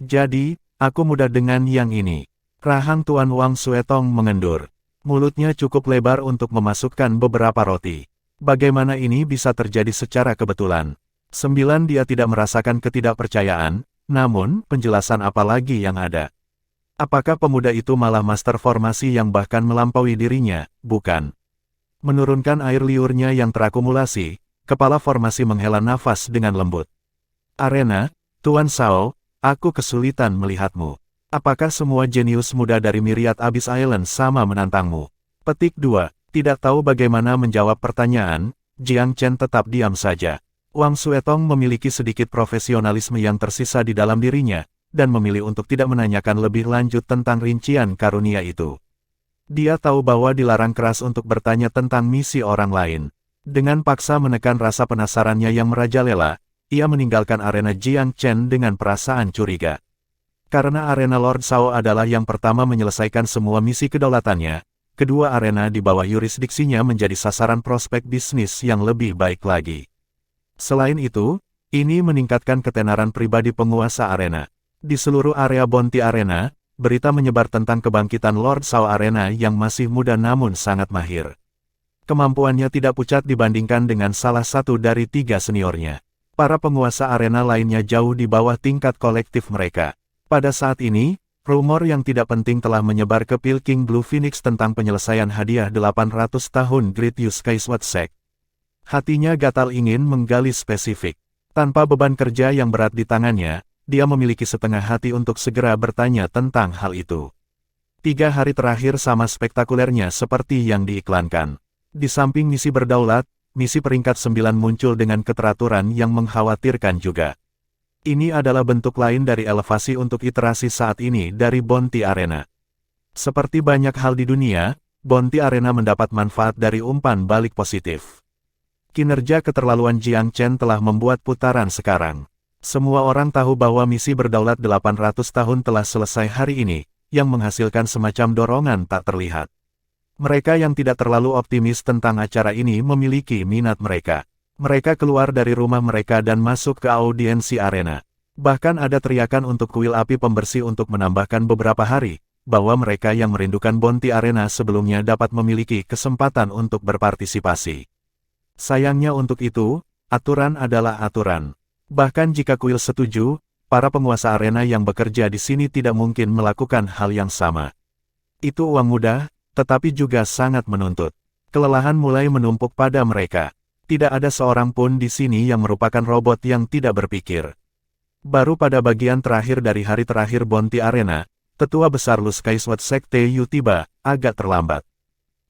Jadi, aku mudah dengan yang ini. Rahang Tuan Wang Suetong mengendur. Mulutnya cukup lebar untuk memasukkan beberapa roti. Bagaimana ini bisa terjadi secara kebetulan? 9. Dia tidak merasakan ketidakpercayaan, namun penjelasan apa lagi yang ada? Apakah pemuda itu malah master formasi yang bahkan melampaui dirinya? Bukan. Menurunkan air liurnya yang terakumulasi, kepala formasi menghela nafas dengan lembut. Arena, Tuan Shao, aku kesulitan melihatmu. Apakah semua jenius muda dari Myriad Abyss Island sama menantangmu? Petik 2. Tidak tahu bagaimana menjawab pertanyaan, Jiang Chen tetap diam saja. Wang Suetong memiliki sedikit profesionalisme yang tersisa di dalam dirinya, dan memilih untuk tidak menanyakan lebih lanjut tentang rincian karunia itu. Dia tahu bahwa dilarang keras untuk bertanya tentang misi orang lain. Dengan paksa menekan rasa penasarannya yang merajalela, ia meninggalkan arena Jiang Chen dengan perasaan curiga. Karena arena Lord Shao adalah yang pertama menyelesaikan semua misi kedaulatannya, kedua arena di bawah yurisdiksinya menjadi sasaran prospek bisnis yang lebih baik lagi. Selain itu, ini meningkatkan ketenaran pribadi penguasa arena. Di seluruh area Bounty Arena, berita menyebar tentang kebangkitan Lord Shao Arena yang masih muda namun sangat mahir. Kemampuannya tidak pucat dibandingkan dengan salah satu dari 3 seniornya. Para penguasa arena lainnya jauh di bawah tingkat kolektif mereka. Pada saat ini, rumor yang tidak penting telah menyebar ke Peking Blue Phoenix tentang penyelesaian hadiah 800 tahun Great Yusuke Sword Sect. Hatinya gatal ingin menggali spesifik. Tanpa beban kerja yang berat di tangannya, dia memiliki setengah hati untuk segera bertanya tentang hal itu. 3 hari terakhir sama spektakulernya seperti yang diiklankan. Di samping misi berdaulat, misi peringkat 9 muncul dengan keteraturan yang mengkhawatirkan juga. Ini adalah bentuk lain dari elevasi untuk iterasi saat ini dari Bounty Arena. Seperti banyak hal di dunia, Bounty Arena mendapat manfaat dari umpan balik positif. Kinerja keterlaluan Jiang Chen telah membuat putaran sekarang. Semua orang tahu bahwa misi berdaulat 800 tahun telah selesai hari ini, yang menghasilkan semacam dorongan tak terlihat. Mereka yang tidak terlalu optimis tentang acara ini memiliki minat mereka. Mereka keluar dari rumah mereka dan masuk ke audiensi arena. Bahkan ada teriakan untuk kuil api pembersih untuk menambahkan beberapa hari, bahwa mereka yang merindukan Bounty Arena sebelumnya dapat memiliki kesempatan untuk berpartisipasi. Sayangnya untuk itu, aturan adalah aturan. Bahkan jika kuil setuju, para penguasa arena yang bekerja di sini tidak mungkin melakukan hal yang sama. Itu uang mudah, tetapi juga sangat menuntut. Kelelahan mulai menumpuk pada mereka. Tidak ada seorang pun di sini yang merupakan robot yang tidak berpikir. Baru pada bagian terakhir dari hari terakhir Bounty Arena, tetua besar Luskai Sword Sekte Yu tiba, agak terlambat.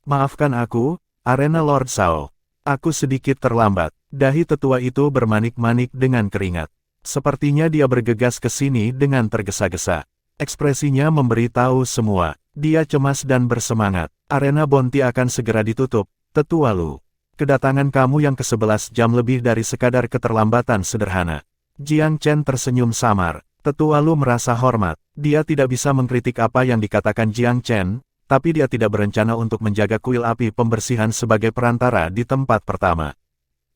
Maafkan aku, Arena Lord Shao. Aku sedikit terlambat. Dahi tetua itu bermanik-manik dengan keringat. Sepertinya dia bergegas ke sini dengan tergesa-gesa. Ekspresinya memberitahu semua. Dia cemas dan bersemangat. Arena Bounty akan segera ditutup, tetua Lu. Kedatangan kamu yang ke-11 jam lebih dari sekadar keterlambatan sederhana. Jiang Chen tersenyum samar. Tetua Lu merasa hormat. Dia tidak bisa mengkritik apa yang dikatakan Jiang Chen, tapi dia tidak berencana untuk menjaga kuil api pembersihan sebagai perantara di tempat pertama.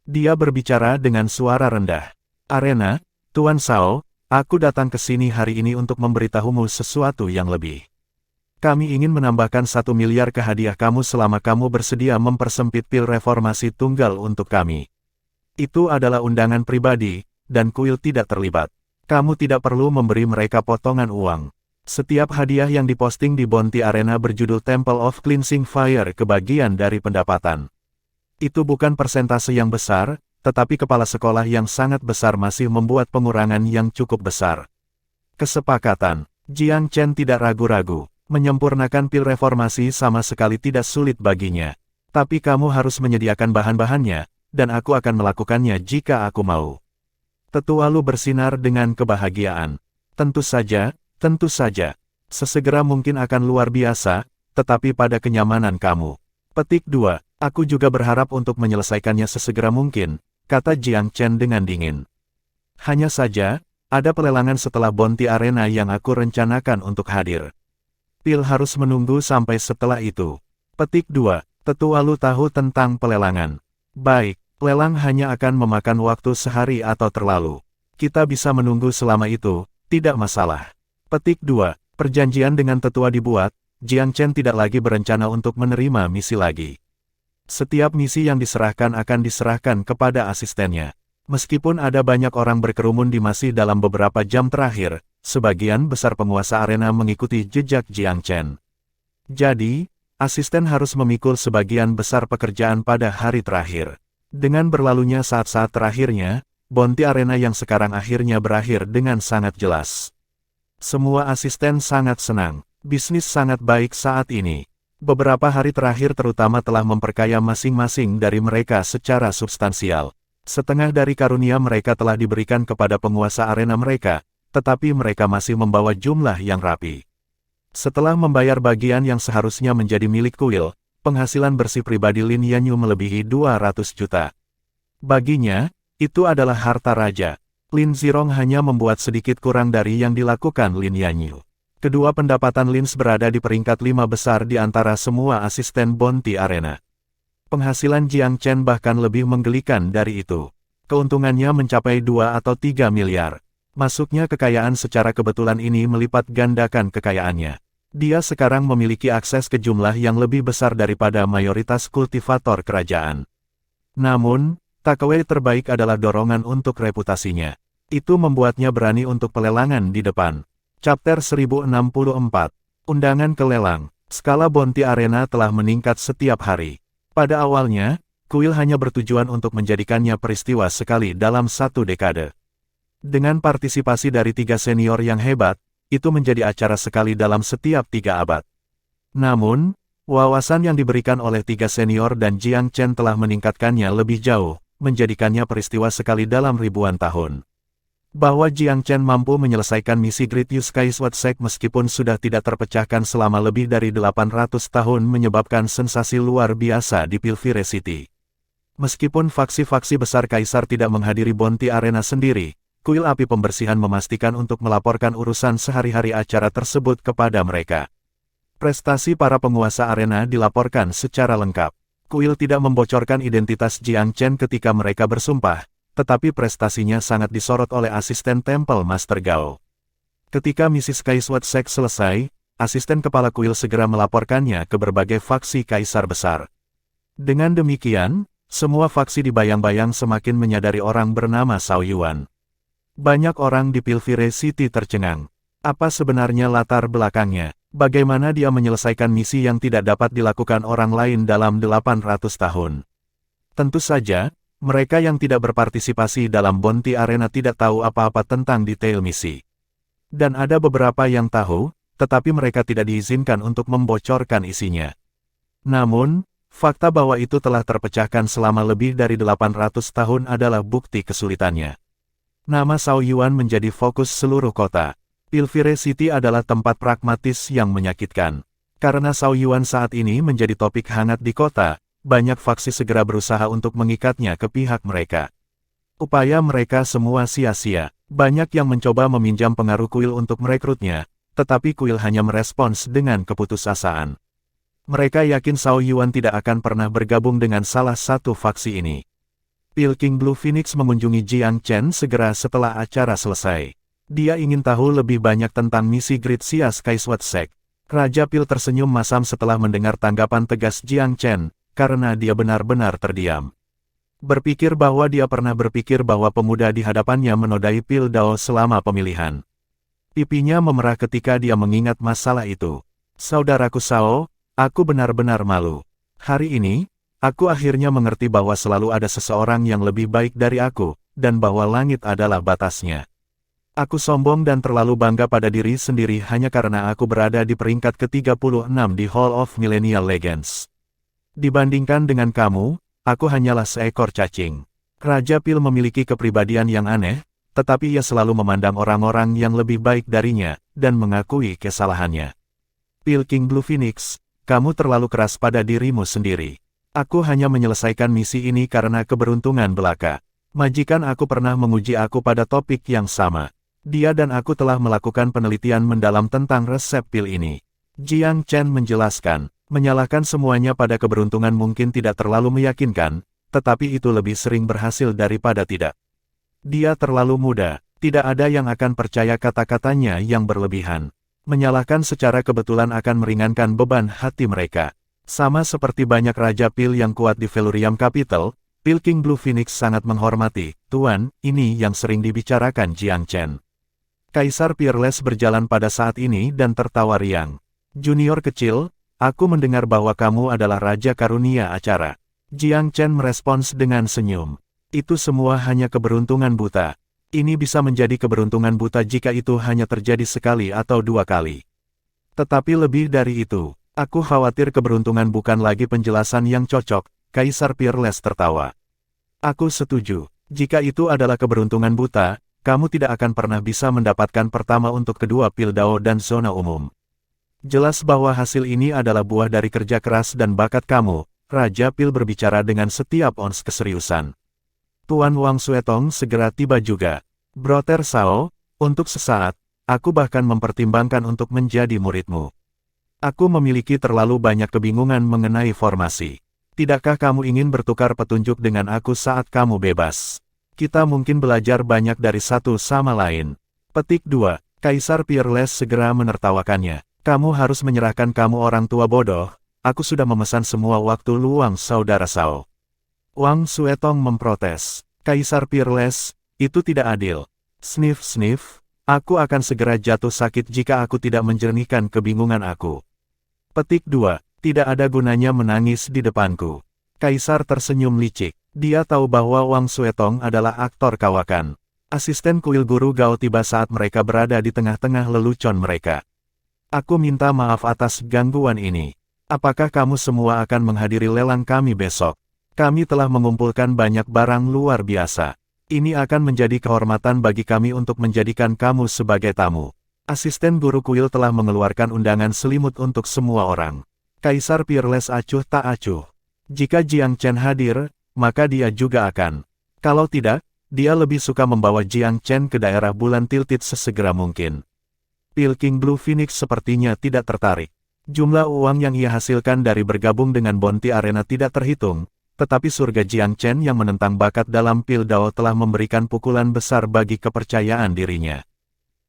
Dia berbicara dengan suara rendah. Arena, Tuan Shao, aku datang ke sini hari ini untuk memberitahumu sesuatu yang lebih. Kami ingin menambahkan 1 miliar ke hadiah kamu selama kamu bersedia mempersempit pil reformasi tunggal untuk kami. Itu adalah undangan pribadi, dan kuil tidak terlibat. Kamu tidak perlu memberi mereka potongan uang. Setiap hadiah yang diposting di Bounty Arena berjudul Temple of Cleansing Fire kebagian dari pendapatan. Itu bukan persentase yang besar, tetapi kepala sekolah yang sangat besar masih membuat pengurangan yang cukup besar. Kesepakatan. Jiang Chen tidak ragu-ragu. Menyempurnakan pil reformasi sama sekali tidak sulit baginya. Tapi kamu harus menyediakan bahan-bahannya, dan aku akan melakukannya jika aku mau. Tetua Lu bersinar dengan kebahagiaan. Tentu saja. Tentu saja. Sesegera mungkin akan luar biasa, tetapi pada kenyamanan kamu. Petik 2. Aku juga berharap untuk menyelesaikannya sesegera mungkin, kata Jiang Chen dengan dingin. Hanya saja, ada pelelangan setelah Bounty Arena yang aku rencanakan untuk hadir. Pil harus menunggu sampai setelah itu. Petik 2. Tetua Lu tahu tentang pelelangan. Baik, lelang hanya akan memakan waktu sehari atau terlalu. Kita bisa menunggu selama itu, tidak masalah. Petik 2. Perjanjian dengan tetua dibuat, Jiang Chen tidak lagi berencana untuk menerima misi lagi. Setiap misi yang diserahkan akan diserahkan kepada asistennya. Meskipun ada banyak orang berkerumun di masih dalam beberapa jam terakhir, sebagian besar penguasa arena mengikuti jejak Jiang Chen. Jadi, asisten harus memikul sebagian besar pekerjaan pada hari terakhir. Dengan berlalunya saat-saat terakhirnya, bounty arena yang sekarang akhirnya berakhir dengan sangat jelas. Semua asisten sangat senang. Bisnis sangat baik saat ini. Beberapa hari terakhir terutama telah memperkaya masing-masing dari mereka secara substansial. Setengah dari karunia mereka telah diberikan kepada penguasa arena mereka, tetapi mereka masih membawa jumlah yang rapi. Setelah membayar bagian yang seharusnya menjadi milik kuil, penghasilan bersih pribadi Lin Yanyu melebihi 200 juta. Baginya, itu adalah harta raja. Lin Zirong hanya membuat sedikit kurang dari yang dilakukan Lin Yanyu. Kedua pendapatan Lins berada di peringkat 5 besar di antara semua asisten bounty arena. Penghasilan Jiang Chen bahkan lebih menggelikan dari itu. Keuntungannya mencapai 2 atau 3 miliar. Masuknya kekayaan secara kebetulan ini melipat gandakan kekayaannya. Dia sekarang memiliki akses ke jumlah yang lebih besar daripada mayoritas kultivator kerajaan. Namun, takeaway terbaik adalah dorongan untuk reputasinya. Itu membuatnya berani untuk pelelangan di depan. Chapter 1064. Undangan ke lelang. Skala bounty arena telah meningkat setiap hari. Pada awalnya, kuil hanya bertujuan untuk menjadikannya peristiwa sekali dalam 1 dekade. Dengan partisipasi dari 3 senior yang hebat, itu menjadi acara sekali dalam setiap 3 abad. Namun, wawasan yang diberikan oleh 3 senior dan Jiang Chen telah meningkatkannya lebih jauh, menjadikannya peristiwa sekali dalam ribuan tahun. Bahwa Jiang Chen mampu menyelesaikan misi Great Use Sky Sword Sect meskipun sudah tidak terpecahkan selama lebih dari 800 tahun menyebabkan sensasi luar biasa di Pilvire City. Meskipun faksi-faksi besar Kaisar tidak menghadiri bounty arena sendiri, kuil api pembersihan memastikan untuk melaporkan urusan sehari-hari acara tersebut kepada mereka. Prestasi para penguasa arena dilaporkan secara lengkap. Kuil tidak membocorkan identitas Jiang Chen ketika mereka bersumpah, tetapi prestasinya sangat disorot oleh asisten Temple Master Gao. Ketika misi Sky Sword Sect selesai, asisten kepala kuil segera melaporkannya ke berbagai faksi kaisar besar. Dengan demikian, semua faksi di bayang-bayang semakin menyadari orang bernama Cao Yuan. Banyak orang di Pilvire City tercengang. Apa sebenarnya latar belakangnya? Bagaimana dia menyelesaikan misi yang tidak dapat dilakukan orang lain dalam 800 tahun? Tentu saja, mereka yang tidak berpartisipasi dalam bounty arena tidak tahu apa-apa tentang detail misi. Dan ada beberapa yang tahu, tetapi mereka tidak diizinkan untuk membocorkan isinya. Namun, fakta bahwa itu telah terpecahkan selama lebih dari 800 tahun adalah bukti kesulitannya. Nama Cao Yuan menjadi fokus seluruh kota. Pilvire City adalah tempat pragmatis yang menyakitkan. Karena Cao Yuan saat ini menjadi topik hangat di kota, banyak faksi segera berusaha untuk mengikatnya ke pihak mereka. Upaya mereka semua sia-sia. Banyak yang mencoba meminjam pengaruh kuil untuk merekrutnya, tetapi kuil hanya merespons dengan keputusasaan. Mereka yakin Cao Yuan tidak akan pernah bergabung dengan salah satu faksi ini. Pilking Blue Phoenix mengunjungi Jiang Chen segera setelah acara selesai. Dia ingin tahu lebih banyak tentang misi Great Sia Sky Sword Sect. Raja Pil tersenyum masam setelah mendengar tanggapan tegas Jiang Chen, karena dia benar-benar terdiam. Berpikir bahwa dia pernah berpikir bahwa pemuda di hadapannya menodai Pil Dao selama pemilihan. Pipinya memerah ketika dia mengingat masalah itu. Saudaraku Cao, aku benar-benar malu. Hari ini, aku akhirnya mengerti bahwa selalu ada seseorang yang lebih baik dari aku, dan bahwa langit adalah batasnya. Aku sombong dan terlalu bangga pada diri sendiri hanya karena aku berada di peringkat ke-36 di Hall of Millennial Legends. Dibandingkan dengan kamu, aku hanyalah seekor cacing. Raja Pil memiliki kepribadian yang aneh, tetapi ia selalu memandang orang-orang yang lebih baik darinya, dan mengakui kesalahannya. Pil King Blue Phoenix, kamu terlalu keras pada dirimu sendiri. Aku hanya menyelesaikan misi ini karena keberuntungan belaka. Majikan aku pernah menguji aku pada topik yang sama. Dia dan aku telah melakukan penelitian mendalam tentang resep pil ini. Jiang Chen menjelaskan. Menyalahkan semuanya pada keberuntungan mungkin tidak terlalu meyakinkan, tetapi itu lebih sering berhasil daripada tidak. Dia terlalu muda, tidak ada yang akan percaya kata-katanya yang berlebihan. Menyalahkan secara kebetulan akan meringankan beban hati mereka. Sama seperti banyak Raja Pil yang kuat di Velurium Capital, Pil King Blue Phoenix sangat menghormati, Tuan, ini yang sering dibicarakan Jiang Chen. Kaisar Peerless berjalan pada saat ini dan tertawa riang. Junior kecil, aku mendengar bahwa kamu adalah Raja Karunia acara. Jiang Chen merespons dengan senyum. Itu semua hanya keberuntungan buta. Ini bisa menjadi keberuntungan buta jika itu hanya terjadi sekali atau dua kali. Tetapi lebih dari itu, aku khawatir keberuntungan bukan lagi penjelasan yang cocok, Kaisar Peerless tertawa. Aku setuju, jika itu adalah keberuntungan buta, kamu tidak akan pernah bisa mendapatkan pertama untuk kedua Pil Dao dan zona umum. Jelas bahwa hasil ini adalah buah dari kerja keras dan bakat kamu, Raja Pil berbicara dengan setiap ons keseriusan. Tuan Wang Suetong segera tiba juga. Brother Sao, untuk sesaat, aku bahkan mempertimbangkan untuk menjadi muridmu. Aku memiliki terlalu banyak kebingungan mengenai formasi. Tidakkah kamu ingin bertukar petunjuk dengan aku saat kamu bebas? Kita mungkin belajar banyak dari satu sama lain. Petik 2. Kaisar Peerless segera menertawakannya. Kamu harus menyerahkan kamu orang tua bodoh, aku sudah memesan semua waktu luang saudara Sao. Wang Suetong memprotes. Kaisar Peerless, itu tidak adil. Sniff, aku akan segera jatuh sakit jika aku tidak menjernihkan kebingungan aku. Petik 2. Tidak ada gunanya menangis di depanku. Kaisar tersenyum licik. Dia tahu bahwa Wang Suetong adalah aktor kawakan. Asisten kuil guru Gao tiba saat mereka berada di tengah-tengah lelucon mereka. Aku minta maaf atas gangguan ini. Apakah kamu semua akan menghadiri lelang kami besok? Kami telah mengumpulkan banyak barang luar biasa. Ini akan menjadi kehormatan bagi kami untuk menjadikan kamu sebagai tamu. Asisten guru kuil telah mengeluarkan undangan selimut untuk semua orang. Kaisar Peerless acuh tak acuh. Jika Jiang Chen hadir, maka dia juga akan. Kalau tidak, dia lebih suka membawa Jiang Chen ke daerah bulan Tilted sesegera mungkin. Pil King Blue Phoenix sepertinya tidak tertarik. Jumlah uang yang ia hasilkan dari bergabung dengan Bounty Arena tidak terhitung. Tetapi surga Jiang Chen yang menentang bakat dalam Pil Dao telah memberikan pukulan besar bagi kepercayaan dirinya.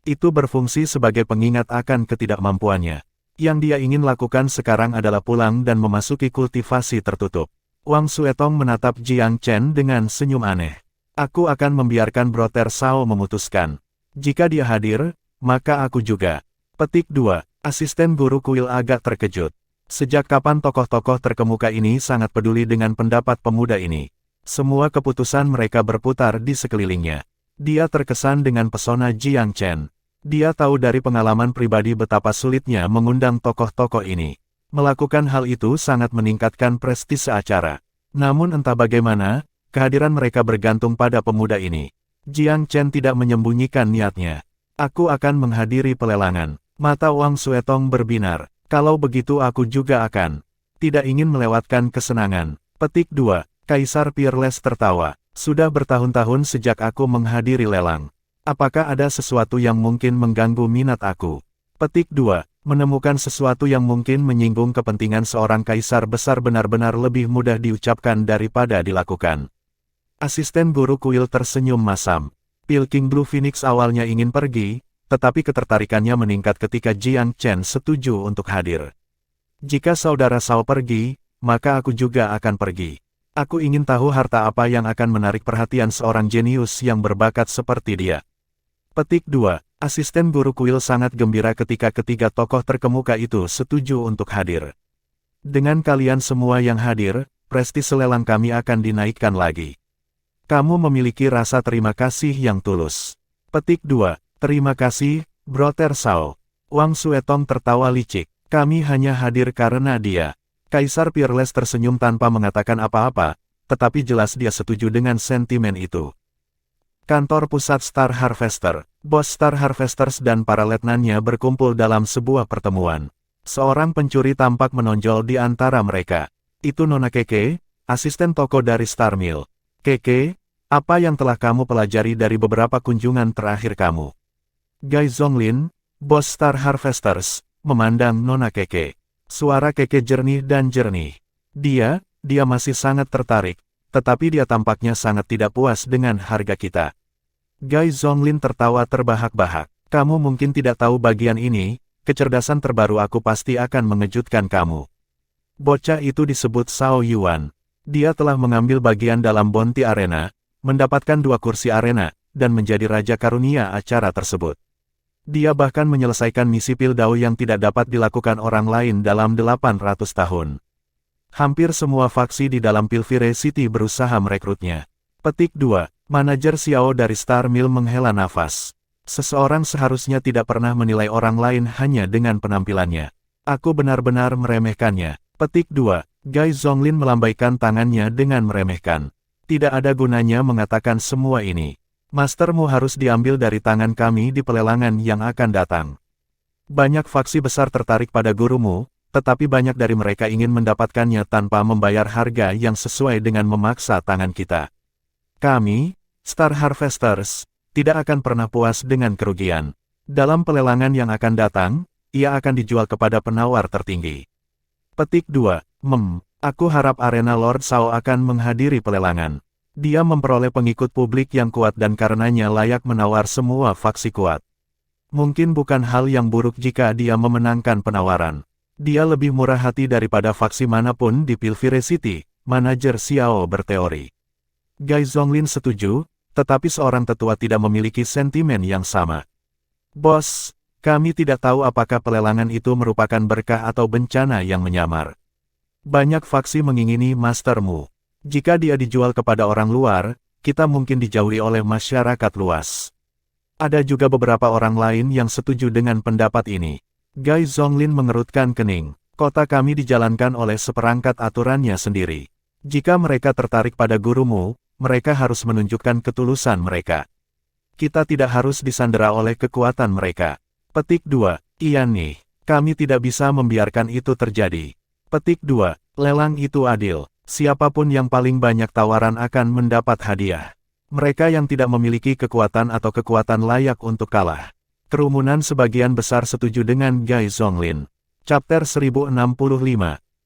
Itu berfungsi sebagai pengingat akan ketidakmampuannya. Yang dia ingin lakukan sekarang adalah pulang dan memasuki kultivasi tertutup. Wang Suetong menatap Jiang Chen dengan senyum aneh. Aku akan membiarkan Brother Sao memutuskan. Jika dia hadir, maka aku juga. Petik 2. Asisten guru kuil agak terkejut. Sejak kapan tokoh-tokoh terkemuka ini sangat peduli dengan pendapat pemuda ini? Semua keputusan mereka berputar di sekelilingnya. Dia terkesan dengan pesona Jiang Chen. Dia tahu dari pengalaman pribadi betapa sulitnya mengundang tokoh-tokoh ini. Melakukan hal itu sangat meningkatkan prestise acara. Namun entah bagaimana, kehadiran mereka bergantung pada pemuda ini. Jiang Chen tidak menyembunyikan niatnya. Aku akan menghadiri pelelangan. Mata Wang Suetong berbinar. Kalau begitu aku juga akan. Tidak ingin melewatkan kesenangan. Petik 2. Kaisar Peerless tertawa. Sudah bertahun-tahun sejak aku menghadiri lelang. Apakah ada sesuatu yang mungkin mengganggu minat aku? Petik 2. Menemukan sesuatu yang mungkin menyinggung kepentingan seorang kaisar besar benar-benar lebih mudah diucapkan daripada dilakukan. Asisten guru kuil tersenyum masam. Pil King Blue Phoenix awalnya ingin pergi, tetapi ketertarikannya meningkat ketika Jiang Chen setuju untuk hadir. Jika saudara Sao pergi, maka aku juga akan pergi. Aku ingin tahu harta apa yang akan menarik perhatian seorang jenius yang berbakat seperti dia. Petik 2. Asisten guru kuil sangat gembira ketika ketiga tokoh terkemuka itu setuju untuk hadir. Dengan kalian semua yang hadir, prestise lelang kami akan dinaikkan lagi. Kamu memiliki rasa terima kasih yang tulus. Petik 2. Terima kasih, Brother Sao. Wang Suetong tertawa licik. Kami hanya hadir karena dia. Kaisar Peerless tersenyum tanpa mengatakan apa-apa, tetapi jelas dia setuju dengan sentimen itu. Kantor pusat Star Harvester. Bos Star Harvesters dan para letnannya berkumpul dalam sebuah pertemuan. Seorang pencuri tampak menonjol di antara mereka. Itu Nona Keke, asisten toko dari Star Mill. Keke, apa yang telah kamu pelajari dari beberapa kunjungan terakhir kamu? Gai Zonglin, bos Star Harvesters, memandang Nona Keke. Suara Keke jernih dan jernih. Dia masih sangat tertarik, tetapi dia tampaknya sangat tidak puas dengan harga kita. Gai Zonglin tertawa terbahak-bahak. Kamu mungkin tidak tahu bagian ini, kecerdasan terbaru aku pasti akan mengejutkan kamu. Bocah itu disebut Zhao Yuan. Dia telah mengambil bagian dalam Bounty Arena, mendapatkan 2 kursi arena, dan menjadi Raja Karunia acara tersebut. Dia bahkan menyelesaikan misi Pildao yang tidak dapat dilakukan orang lain dalam 800 tahun. Hampir semua faksi di dalam Pilvire City berusaha merekrutnya. Petik 2. Manajer Xiao dari Star Mill menghela nafas. Seseorang seharusnya tidak pernah menilai orang lain hanya dengan penampilannya. Aku benar-benar meremehkannya. Petik 2. Gai Zonglin melambaikan tangannya dengan meremehkan. Tidak ada gunanya mengatakan semua ini. Mastermu harus diambil dari tangan kami di pelelangan yang akan datang. Banyak faksi besar tertarik pada gurumu, tetapi banyak dari mereka ingin mendapatkannya tanpa membayar harga yang sesuai dengan memaksa tangan kita. Kami, Star Harvesters, tidak akan pernah puas dengan kerugian. Dalam pelelangan yang akan datang, ia akan dijual kepada penawar tertinggi. Petik 2. Aku harap Arena Lord Zhao akan menghadiri pelelangan. Dia memperoleh pengikut publik yang kuat dan karenanya layak menawar semua faksi kuat. Mungkin bukan hal yang buruk jika dia memenangkan penawaran. Dia lebih murah hati daripada faksi manapun di Pilvire City, manajer Xiao berteori. Gai Zonglin setuju, tetapi seorang tetua tidak memiliki sentimen yang sama. Bos, kami tidak tahu apakah pelelangan itu merupakan berkah atau bencana yang menyamar. Banyak faksi mengingini mastermu. Jika dia dijual kepada orang luar, kita mungkin dijauhi oleh masyarakat luas. Ada juga beberapa orang lain yang setuju dengan pendapat ini. Gai Zonglin mengerutkan kening. Kota kami dijalankan oleh seperangkat aturannya sendiri. Jika mereka tertarik pada gurumu, mereka harus menunjukkan ketulusan mereka. Kita tidak harus disandera oleh kekuatan mereka. Petik 2. Iya nih, kami tidak bisa membiarkan itu terjadi. Petik 2. Lelang itu adil. Siapapun yang paling banyak tawaran akan mendapat hadiah. Mereka yang tidak memiliki kekuatan atau kekuatan layak untuk kalah. Kerumunan sebagian besar setuju dengan Gai Zonglin. Chapter 1065.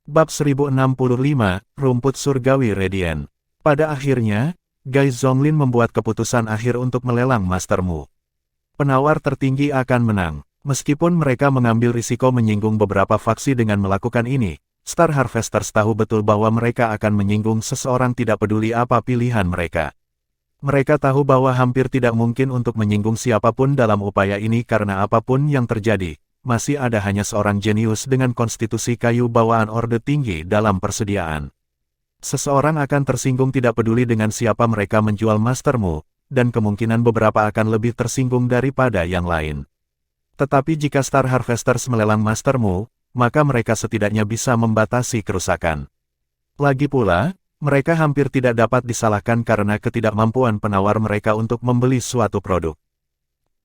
Bab 1065, Rumput Surgawi Radiant. Pada akhirnya, Gai Zonglin membuat keputusan akhir untuk melelang mastermu. Penawar tertinggi akan menang. Meskipun mereka mengambil risiko menyinggung beberapa faksi dengan melakukan ini, Star Harvesters tahu betul bahwa mereka akan menyinggung seseorang tidak peduli apa pilihan mereka. Mereka tahu bahwa hampir tidak mungkin untuk menyinggung siapapun dalam upaya ini karena apapun yang terjadi, masih ada hanya seorang jenius dengan konstitusi kayu bawaan orde tinggi dalam persediaan. Seseorang akan tersinggung tidak peduli dengan siapa mereka menjual mastermu, dan kemungkinan beberapa akan lebih tersinggung daripada yang lain. Tetapi jika Star Harvesters melelang mastermu, maka mereka setidaknya bisa membatasi kerusakan. Lagi pula, mereka hampir tidak dapat disalahkan karena ketidakmampuan penawar mereka untuk membeli suatu produk.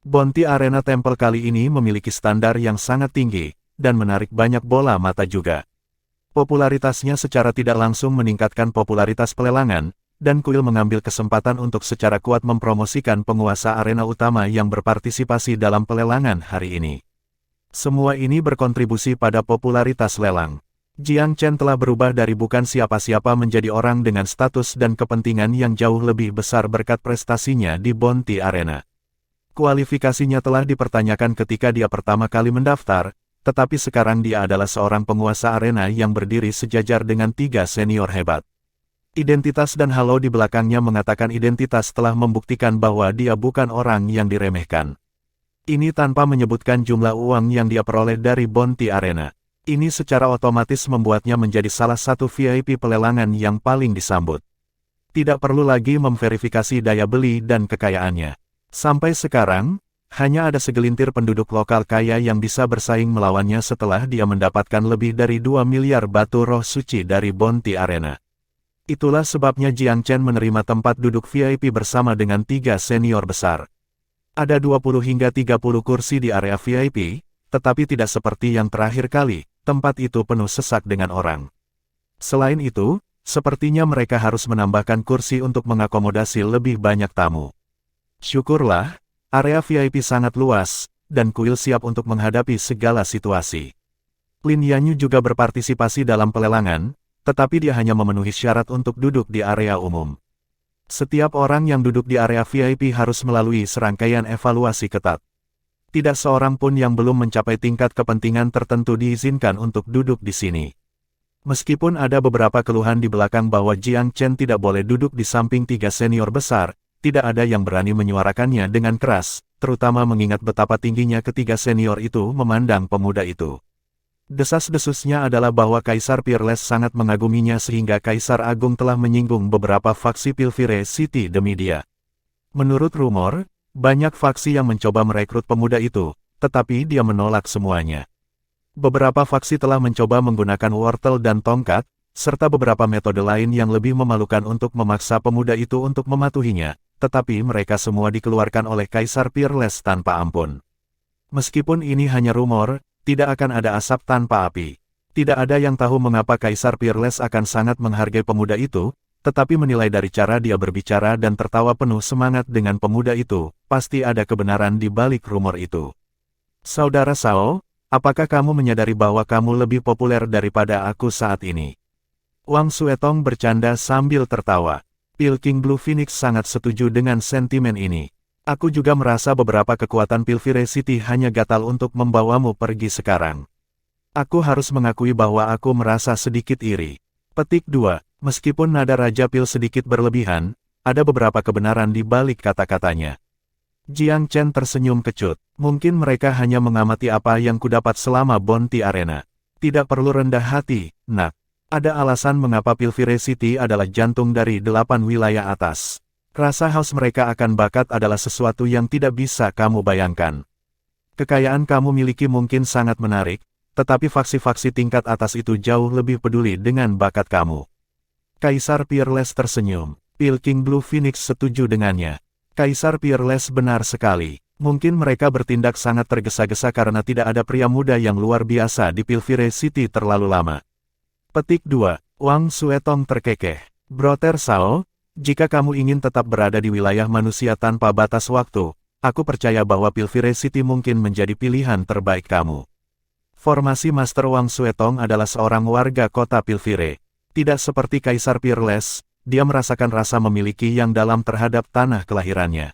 Bounty Arena Temple kali ini memiliki standar yang sangat tinggi, dan menarik banyak bola mata juga. Popularitasnya secara tidak langsung meningkatkan popularitas pelelangan, dan Kuil mengambil kesempatan untuk secara kuat mempromosikan penguasa arena utama yang berpartisipasi dalam pelelangan hari ini. Semua ini berkontribusi pada popularitas lelang. Jiang Chen telah berubah dari bukan siapa-siapa menjadi orang dengan status dan kepentingan yang jauh lebih besar berkat prestasinya di Bounty Arena. Kualifikasinya telah dipertanyakan ketika dia pertama kali mendaftar, tetapi sekarang dia adalah seorang penguasa arena yang berdiri sejajar dengan 3 senior hebat. Identitas dan halo di belakangnya mengatakan identitas telah membuktikan bahwa dia bukan orang yang diremehkan. Ini tanpa menyebutkan jumlah uang yang dia peroleh dari Bounty Arena. Ini secara otomatis membuatnya menjadi salah satu VIP pelelangan yang paling disambut. Tidak perlu lagi memverifikasi daya beli dan kekayaannya. Sampai sekarang, hanya ada segelintir penduduk lokal kaya yang bisa bersaing melawannya setelah dia mendapatkan lebih dari 2 miliar batu roh suci dari Bounty Arena. Itulah sebabnya Jiang Chen menerima tempat duduk VIP bersama dengan 3 senior besar. Ada 20 hingga 30 kursi di area VIP, tetapi tidak seperti yang terakhir kali, tempat itu penuh sesak dengan orang. Selain itu, sepertinya mereka harus menambahkan kursi untuk mengakomodasi lebih banyak tamu. Syukurlah, area VIP sangat luas, dan kuil siap untuk menghadapi segala situasi. Lin Yanyu juga berpartisipasi dalam pelelangan, tetapi dia hanya memenuhi syarat untuk duduk di area umum. Setiap orang yang duduk di area VIP harus melalui serangkaian evaluasi ketat. Tidak seorang pun yang belum mencapai tingkat kepentingan tertentu diizinkan untuk duduk di sini. Meskipun ada beberapa keluhan di belakang bahwa Jiang Chen tidak boleh duduk di samping 3 senior besar, tidak ada yang berani menyuarakannya dengan keras, terutama mengingat betapa tingginya ketiga senior itu memandang pemuda itu. Desas-desusnya adalah bahwa Kaisar Peerless sangat mengaguminya sehingga Kaisar Agung telah menyinggung beberapa faksi Pilvire City demi dia. Menurut rumor, banyak faksi yang mencoba merekrut pemuda itu, tetapi dia menolak semuanya. Beberapa faksi telah mencoba menggunakan wortel dan tongkat, serta beberapa metode lain yang lebih memalukan untuk memaksa pemuda itu untuk mematuhinya, tetapi mereka semua dikeluarkan oleh Kaisar Peerless tanpa ampun. Meskipun ini hanya rumor, tidak akan ada asap tanpa api. Tidak ada yang tahu mengapa Kaisar Peerless akan sangat menghargai pemuda itu, tetapi menilai dari cara dia berbicara dan tertawa penuh semangat dengan pemuda itu, pasti ada kebenaran di balik rumor itu. Saudara Sao, apakah kamu menyadari bahwa kamu lebih populer daripada aku saat ini? Wang Suetong bercanda sambil tertawa. Pilking Blue Phoenix sangat setuju dengan sentimen ini. Aku juga merasa beberapa kekuatan Pilvire City hanya gatal untuk membawamu pergi sekarang. Aku harus mengakui bahwa aku merasa sedikit iri. Petik 2. Meskipun nada Raja Pil sedikit berlebihan, ada beberapa kebenaran di balik kata-katanya. Jiang Chen tersenyum kecut. Mungkin mereka hanya mengamati apa yang kudapat selama Bounty Arena. Tidak perlu rendah hati, nak. Ada alasan mengapa Pilvire City adalah jantung dari 8 wilayah atas. Rasa haus mereka akan bakat adalah sesuatu yang tidak bisa kamu bayangkan. Kekayaan kamu miliki mungkin sangat menarik, tetapi faksi-faksi tingkat atas itu jauh lebih peduli dengan bakat kamu. Kaisar Peerless tersenyum. Pilking Blue Phoenix setuju dengannya. Kaisar Peerless benar sekali. Mungkin mereka bertindak sangat tergesa-gesa karena tidak ada pria muda yang luar biasa di Pilvire City terlalu lama. Petik 2. Wang Suetong terkekeh. Brother Sao, jika kamu ingin tetap berada di wilayah manusia tanpa batas waktu, aku percaya bahwa Pilvire City mungkin menjadi pilihan terbaik kamu. Formasi Master Wang Suetong adalah seorang warga kota Pilvire. Tidak seperti Kaisar Peerless, dia merasakan rasa memiliki yang dalam terhadap tanah kelahirannya.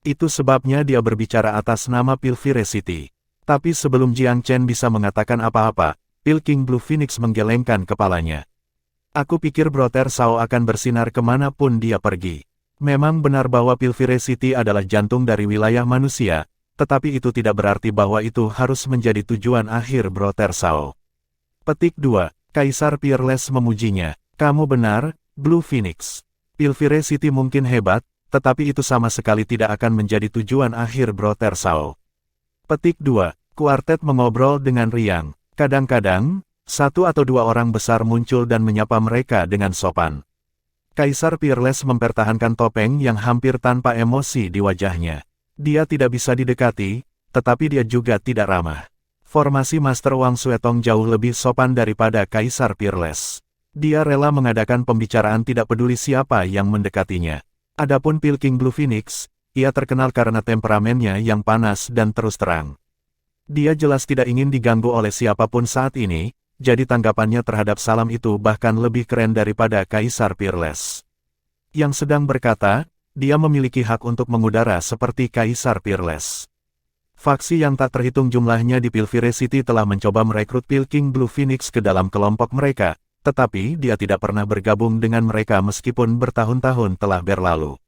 Itu sebabnya dia berbicara atas nama Pilvire City. Tapi sebelum Jiang Chen bisa mengatakan apa-apa, Pilking Blue Phoenix menggelengkan kepalanya. Aku pikir Brother Sao akan bersinar kemanapun dia pergi. Memang benar bahwa Pilvire City adalah jantung dari wilayah manusia, tetapi itu tidak berarti bahwa itu harus menjadi tujuan akhir Brother Sao. Petik 2. Kaisar Peerless memujinya. Kamu benar, Blue Phoenix. Pilvire City mungkin hebat, tetapi itu sama sekali tidak akan menjadi tujuan akhir Brother Sao. Petik 2. Kuartet mengobrol dengan riang. Kadang-kadang, 1 atau 2 orang besar muncul dan menyapa mereka dengan sopan. Kaisar Peerless mempertahankan topeng yang hampir tanpa emosi di wajahnya. Dia tidak bisa didekati, tetapi dia juga tidak ramah. Formasi Master Wang Suetong jauh lebih sopan daripada Kaisar Peerless. Dia rela mengadakan pembicaraan tidak peduli siapa yang mendekatinya. Adapun Pilking Blue Phoenix, ia terkenal karena temperamennya yang panas dan terus terang. Dia jelas tidak ingin diganggu oleh siapapun saat ini, jadi tanggapannya terhadap salam itu bahkan lebih keren daripada Kaisar Peerless. Yang sedang berkata, dia memiliki hak untuk mengudara seperti Kaisar Peerless. Faksi yang tak terhitung jumlahnya di Pilvire City telah mencoba merekrut Pilking Blue Phoenix ke dalam kelompok mereka, tetapi dia tidak pernah bergabung dengan mereka meskipun bertahun-tahun telah berlalu.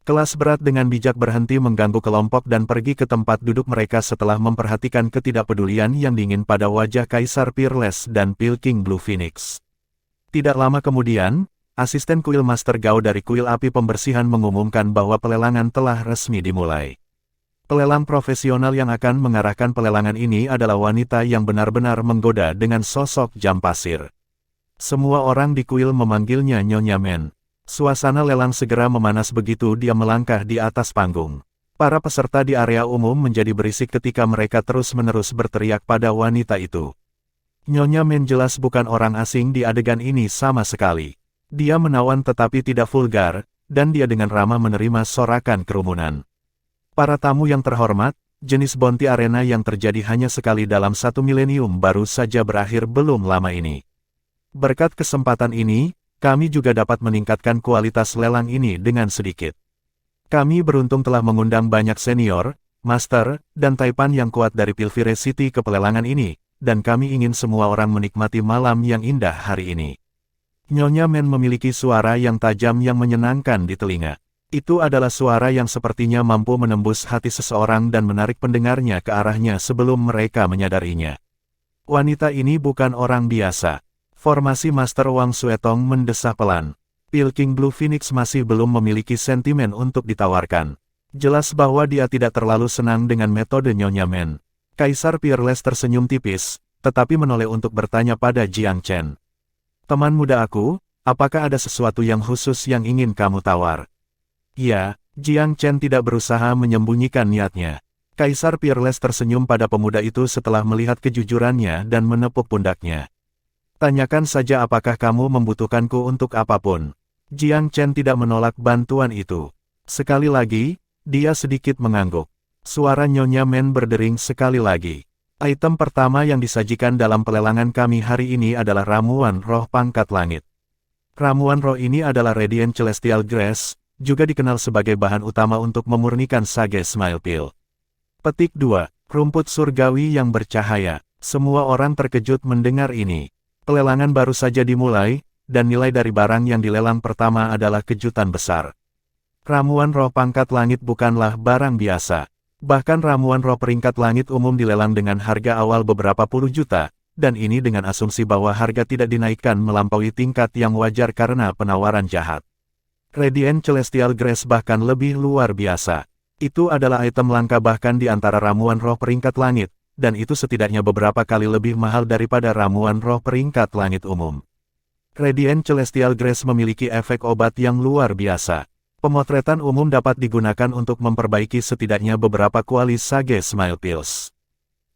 Kelas berat dengan bijak berhenti mengganggu kelompok dan pergi ke tempat duduk mereka setelah memperhatikan ketidakpedulian yang dingin pada wajah Kaisar Peerless dan Pilking Blue Phoenix. Tidak lama kemudian, asisten kuil Master Gao dari kuil api pembersihan mengumumkan bahwa pelelangan telah resmi dimulai. Pelelang profesional yang akan mengarahkan pelelangan ini adalah wanita yang benar-benar menggoda dengan sosok jam pasir. Semua orang di kuil memanggilnya Nyonya Men. Suasana lelang segera memanas begitu dia melangkah di atas panggung. Para peserta di area umum menjadi berisik ketika mereka terus-menerus berteriak pada wanita itu. Nyonya Men jelas bukan orang asing di adegan ini sama sekali. Dia menawan tetapi tidak vulgar, dan dia dengan ramah menerima sorakan kerumunan. Para tamu yang terhormat, jenis Bounty Arena yang terjadi hanya sekali dalam 1 milenium baru saja berakhir belum lama ini. Berkat kesempatan ini, kami juga dapat meningkatkan kualitas lelang ini dengan sedikit. Kami beruntung telah mengundang banyak senior, Master, dan taipan yang kuat dari Pilvire City ke pelelangan ini, dan kami ingin semua orang menikmati malam yang indah hari ini. Nyonya Men memiliki suara yang tajam yang menyenangkan di telinga. Itu adalah suara yang sepertinya mampu menembus hati seseorang dan menarik pendengarnya ke arahnya sebelum mereka menyadarinya. Wanita ini bukan orang biasa. Formasi Master Wang Suetong mendesah pelan. Pil King Blue Phoenix masih belum memiliki sentimen untuk ditawarkan. Jelas bahwa dia tidak terlalu senang dengan metode Nyonya Men. Kaisar Peerless tersenyum tipis, tetapi menoleh untuk bertanya pada Jiang Chen. Teman muda aku, apakah ada sesuatu yang khusus yang ingin kamu tawar? Ya, Jiang Chen tidak berusaha menyembunyikan niatnya. Kaisar Peerless tersenyum pada pemuda itu setelah melihat kejujurannya dan menepuk pundaknya. Tanyakan saja apakah kamu membutuhkanku untuk apapun. Jiang Chen tidak menolak bantuan itu. Sekali lagi, dia sedikit mengangguk. Suara Nyonya Men berdering sekali lagi. Item pertama yang disajikan dalam pelelangan kami hari ini adalah ramuan roh pangkat langit. Ramuan roh ini adalah Radiant Celestial Grass, juga dikenal sebagai bahan utama untuk memurnikan Sage Smile Pill. Petik 2. Rumput surgawi yang bercahaya. Semua orang terkejut mendengar ini. Pelelangan baru saja dimulai, dan nilai dari barang yang dilelang pertama adalah kejutan besar. Ramuan roh pangkat langit bukanlah barang biasa. Bahkan ramuan roh peringkat langit umum dilelang dengan harga awal beberapa puluh juta, dan ini dengan asumsi bahwa harga tidak dinaikkan melampaui tingkat yang wajar karena penawaran jahat. Radiant Celestial Grace bahkan lebih luar biasa. Itu adalah item langka bahkan di antara ramuan roh peringkat langit, dan itu setidaknya beberapa kali lebih mahal daripada ramuan roh peringkat langit umum. Radiant Celestial Grace memiliki efek obat yang luar biasa. Pemotretan umum dapat digunakan untuk memperbaiki setidaknya beberapa kualis Sage Smile Pills.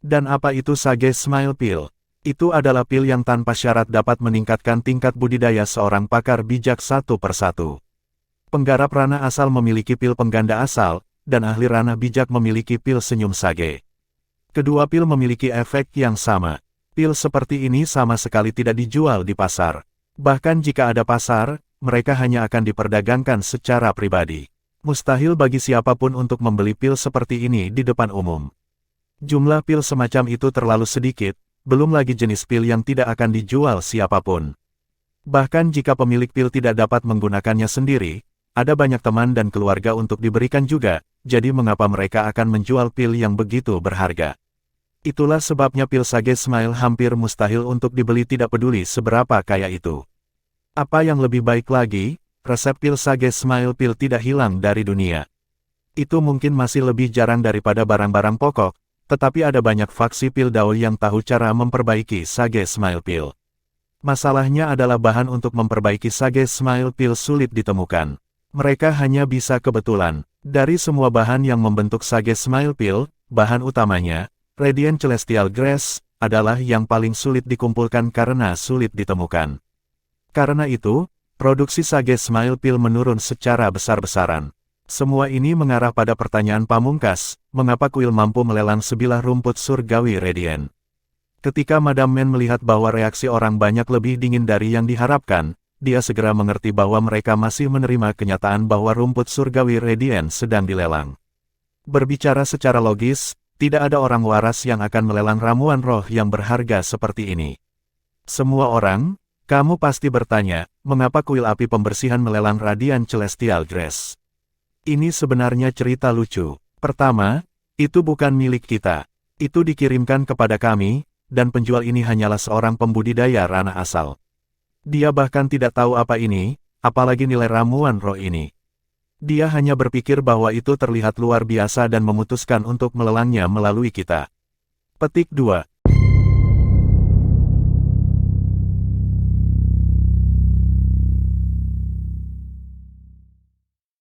Dan apa itu Sage Smile Pill? Itu adalah pil yang tanpa syarat dapat meningkatkan tingkat budidaya seorang pakar bijak satu persatu. Penggarap ranah asal memiliki pil pengganda asal, dan ahli ranah bijak memiliki pil senyum Sage. Kedua pil memiliki efek yang sama. Pil seperti ini sama sekali tidak dijual di pasar. Bahkan jika ada pasar, mereka hanya akan diperdagangkan secara pribadi. Mustahil bagi siapapun untuk membeli pil seperti ini di depan umum. Jumlah pil semacam itu terlalu sedikit, belum lagi jenis pil yang tidak akan dijual siapapun. Bahkan jika pemilik pil tidak dapat menggunakannya sendiri, ada banyak teman dan keluarga untuk diberikan juga, jadi mengapa mereka akan menjual pil yang begitu berharga? Itulah sebabnya pil Sage Smile hampir mustahil untuk dibeli tidak peduli seberapa kaya itu. Apa yang lebih baik lagi, resep pil Sage Smile Pill tidak hilang dari dunia. Itu mungkin masih lebih jarang daripada barang-barang pokok, tetapi ada banyak faksi pil Dao yang tahu cara memperbaiki Sage Smile Pill. Masalahnya adalah bahan untuk memperbaiki Sage Smile Pill sulit ditemukan. Mereka hanya bisa kebetulan. Dari semua bahan yang membentuk Sage Smile Pill, bahan utamanya, Radiant Celestial Grass, adalah yang paling sulit dikumpulkan karena sulit ditemukan. Karena itu, produksi Sage Smile Pill menurun secara besar-besaran. Semua ini mengarah pada pertanyaan pamungkas, mengapa kuil mampu melelang sebilah rumput surgawi Radiant. Ketika Madame Men melihat bahwa reaksi orang banyak lebih dingin dari yang diharapkan, dia segera mengerti bahwa mereka masih menerima kenyataan bahwa rumput surgawi Radiant sedang dilelang. Berbicara secara logis, tidak ada orang waras yang akan melelang ramuan roh yang berharga seperti ini. Semua orang, kamu pasti bertanya, mengapa kuil api pembersihan melelang Radiant Celestial Grass? Ini sebenarnya cerita lucu. Pertama, itu bukan milik kita. Itu dikirimkan kepada kami, dan penjual ini hanyalah seorang pembudidaya ranah asal. Dia bahkan tidak tahu apa ini, apalagi nilai ramuan roh ini. Dia hanya berpikir bahwa itu terlihat luar biasa dan memutuskan untuk melelangnya melalui kita. Petik 2.